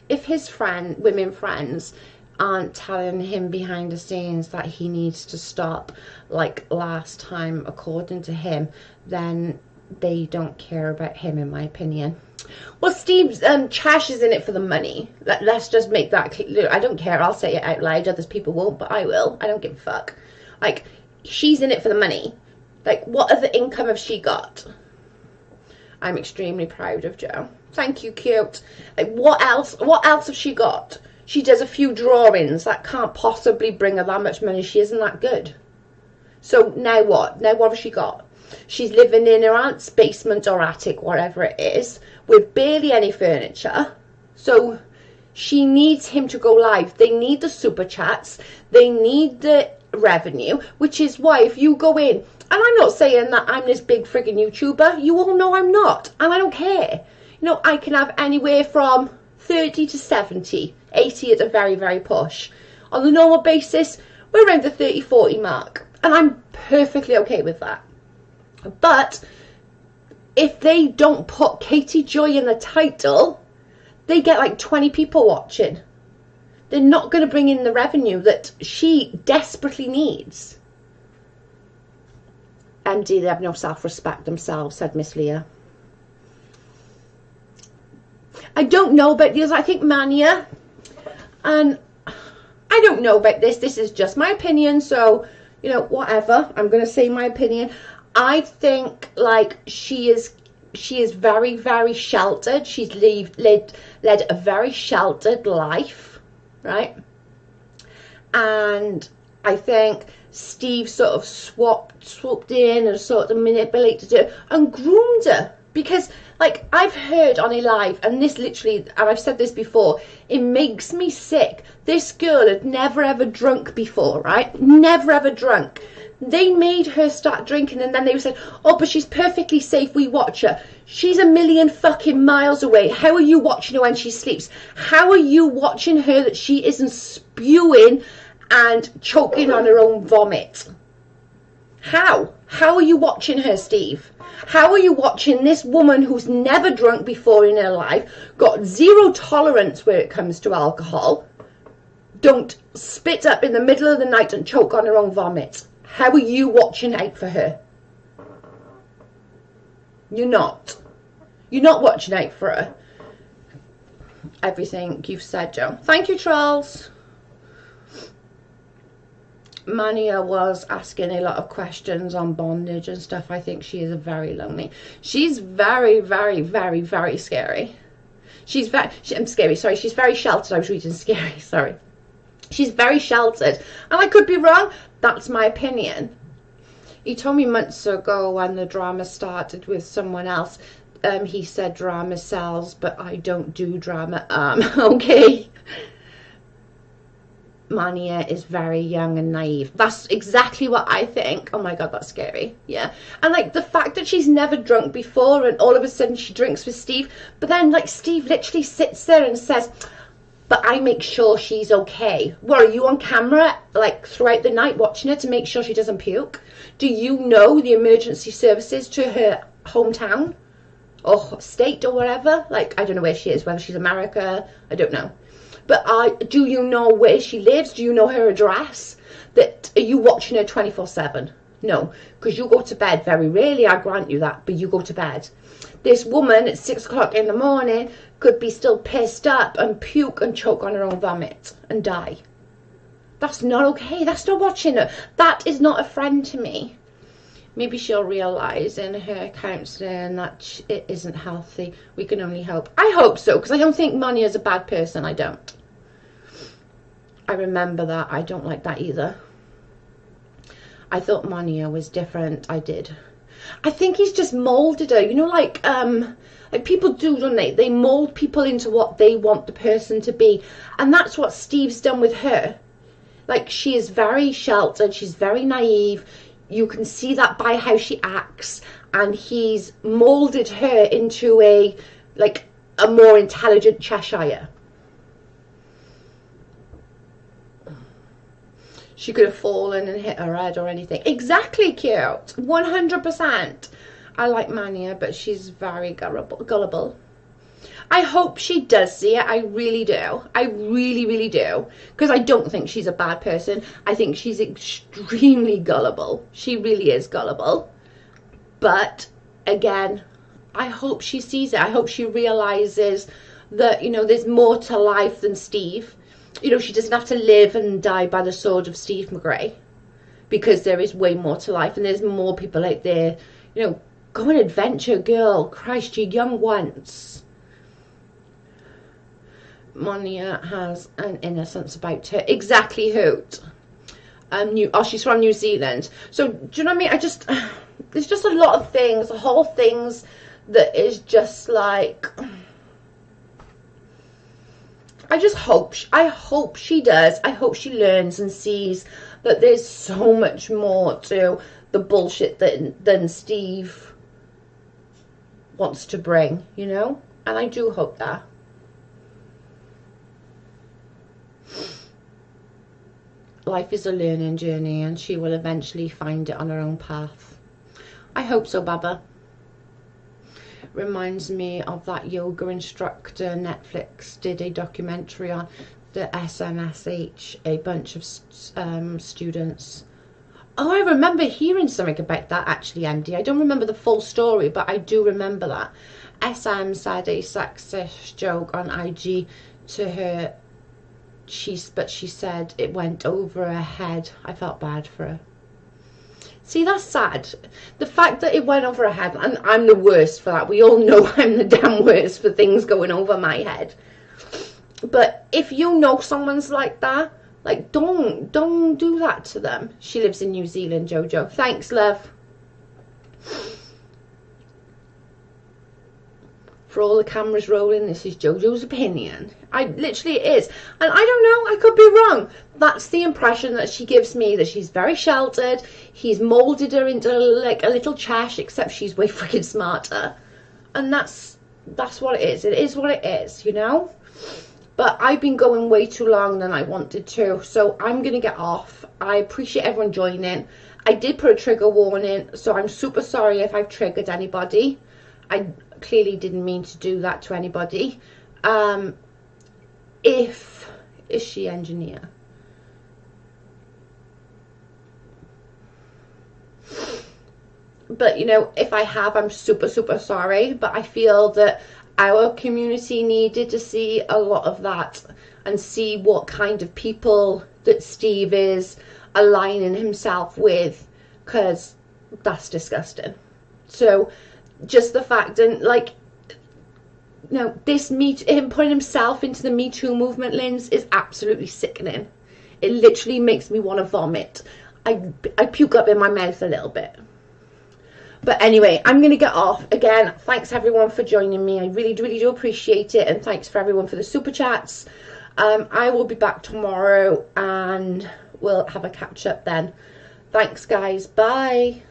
If his women friends aren't telling him behind the scenes that he needs to stop, like last time, according to him, then they don't care about him, in my opinion. Well, Steve's Chash is in it for the money. Let's just make that clear. I don't care. I'll say it out loud. Others people won't, but I will. I don't give a fuck. Like, she's in it for the money. Like, what other income have she got? I'm extremely proud of Jo. Thank you, Cute. Like, what else has she got? She does a few drawings. That can't possibly bring her that much money. She isn't that good. So now what? Now what has she got? She's living in her aunt's basement or attic, whatever it is, with barely any furniture. So she needs him to go live. They need the super chats. They need the revenue, which is why if you go in, and I'm not saying that I'm this big friggin' YouTuber. You all know I'm not, and I don't care. You know, I can have anywhere from 30 to 70, 80 at a very, very push. On the normal basis, we're around the 30, 40 mark. And I'm perfectly okay with that. But if they don't put Katie Joy in the title, they get like 20 people watching. They're not going to bring in the revenue that she desperately needs. MD, they have no self-respect themselves, said Miss Leah. I don't know about the others. I think Mania, and I don't know about this. This is just my opinion. So, you know, whatever. I'm going to say my opinion. I think, like, she is very, very sheltered. She's led a very sheltered life, right? And I think Steve sort of swooped in and sort of manipulated her and groomed her. Because, like, I've heard on a live, and this literally, and I've said this before, it makes me sick. This girl had never ever drunk before, right? Never ever drunk. They made her start drinking, and then they said, oh, but she's perfectly safe, we watch her. She's a million fucking miles away. How are you watching her when she sleeps? How are you watching her that she isn't spewing and choking on her own vomit? How? How are you watching her, Steve? How are you watching this woman who's never drunk before in her life, got zero tolerance where it comes to alcohol, don't spit up in the middle of the night and choke on her own vomit? How are you watching out for her? You're not. You're not watching out for her. Everything you've said, Joe. Thank you, Charles. Mania was asking a lot of questions on bondage and stuff. I think she is very lonely. She's very, very, very, very scary. I'm scary, sorry. She's very sheltered. I was reading scary, sorry. She's very sheltered. And I could be wrong. That's my opinion. He told me months ago when the drama started with someone else, he said drama sells, but I don't do drama. Okay. Mania is very young and naive. That's exactly what I think. Oh my god, that's scary. Yeah. And like the fact that she's never drunk before and all of a sudden she drinks with Steve, but then like Steve literally sits there and says, but I make sure she's okay. Well, are you on camera like throughout the night watching her to make sure she doesn't puke? Do you know the emergency services to her hometown or state or whatever? Like, I don't know where she is, whether she's America, I don't know. But do you know where she lives? Do you know her address? That are you watching her 24/7? No, because you go to bed very rarely, I grant you that, but you go to bed. This woman at 6 o'clock in the morning could be still pissed up and puke and choke on her own vomit and die. That's not okay. That's not watching her. That is not a friend to me. Maybe she'll realise in her counselling that it isn't healthy. We can only hope. I hope so, because I don't think Mania is a bad person. I don't. I remember that. I don't like that either. I thought Mania was different. I did. I think he's just moulded her. You know, like people do, don't they? They mould people into what they want the person to be. And that's what Steve's done with her. Like, she is very sheltered. She's very naive. You can see that by how she acts. And he's moulded her into a more intelligent Cheshire. She could have fallen and hit her head or anything. Exactly, cute. 100%. I like Mania, but she's very gullible. I hope she does see it. I really do. I really, really do. Because I don't think she's a bad person. I think she's extremely gullible. She really is gullible. But, again, I hope she sees it. I hope she realises that, you know, there's more to life than Steve. You know, she doesn't have to live and die by the sword of Steve McRae, because there is way more to life and there's more people out there. You know, go and adventure, girl. Christ, you're young once. Mania has an innocence about her. Exactly, Hoot. She's from New Zealand. So, do you know what I mean? There's just a lot of things, whole things that is just like... I hope she does. I hope she learns and sees that there's so much more to the bullshit than Steve wants to bring, you know? And I do hope that. Life is a learning journey and she will eventually find it on her own path. I hope so, Baba. Reminds me of that yoga instructor Netflix did a documentary on, the SMSH, a bunch of students. Oh, I remember hearing something about that actually, Andy. I don't remember the full story, but I do remember that. SM said a sexist joke on IG to her. But she said it went over her head. I felt bad for her. See, that's sad. The fact that it went over her head, and I'm the worst for that. We all know I'm the damn worst for things going over my head. But if you know someone's like that, like, don't do that to them. She lives in New Zealand, Jojo. Thanks, love. For all the cameras rolling, this is Jojo's opinion. Literally it is. And I don't know, I could be wrong. That's the impression that she gives me, that she's very sheltered. He's moulded her into like a little trash, except she's way freaking smarter. And that's what it is. It is what it is, you know? But I've been going way too long than I wanted to, so I'm going to get off. I appreciate everyone joining. I did put a trigger warning, so I'm super sorry if I've triggered anybody. I clearly didn't mean to do that to anybody. Is she engineer? But, you know, if I have, I'm super, super sorry. But I feel that our community needed to see a lot of that and see what kind of people that Steve is aligning himself with, because that's disgusting. So just the fact, and like, you know, him putting himself into the Me Too movement, Linz, is absolutely sickening. It literally makes me want to vomit. I puke up in my mouth a little bit. But anyway, I'm going to get off. Again, thanks everyone for joining me. I really, really do appreciate it. And thanks for everyone for the super chats. I will be back tomorrow and we'll have a catch up then. Thanks, guys. Bye.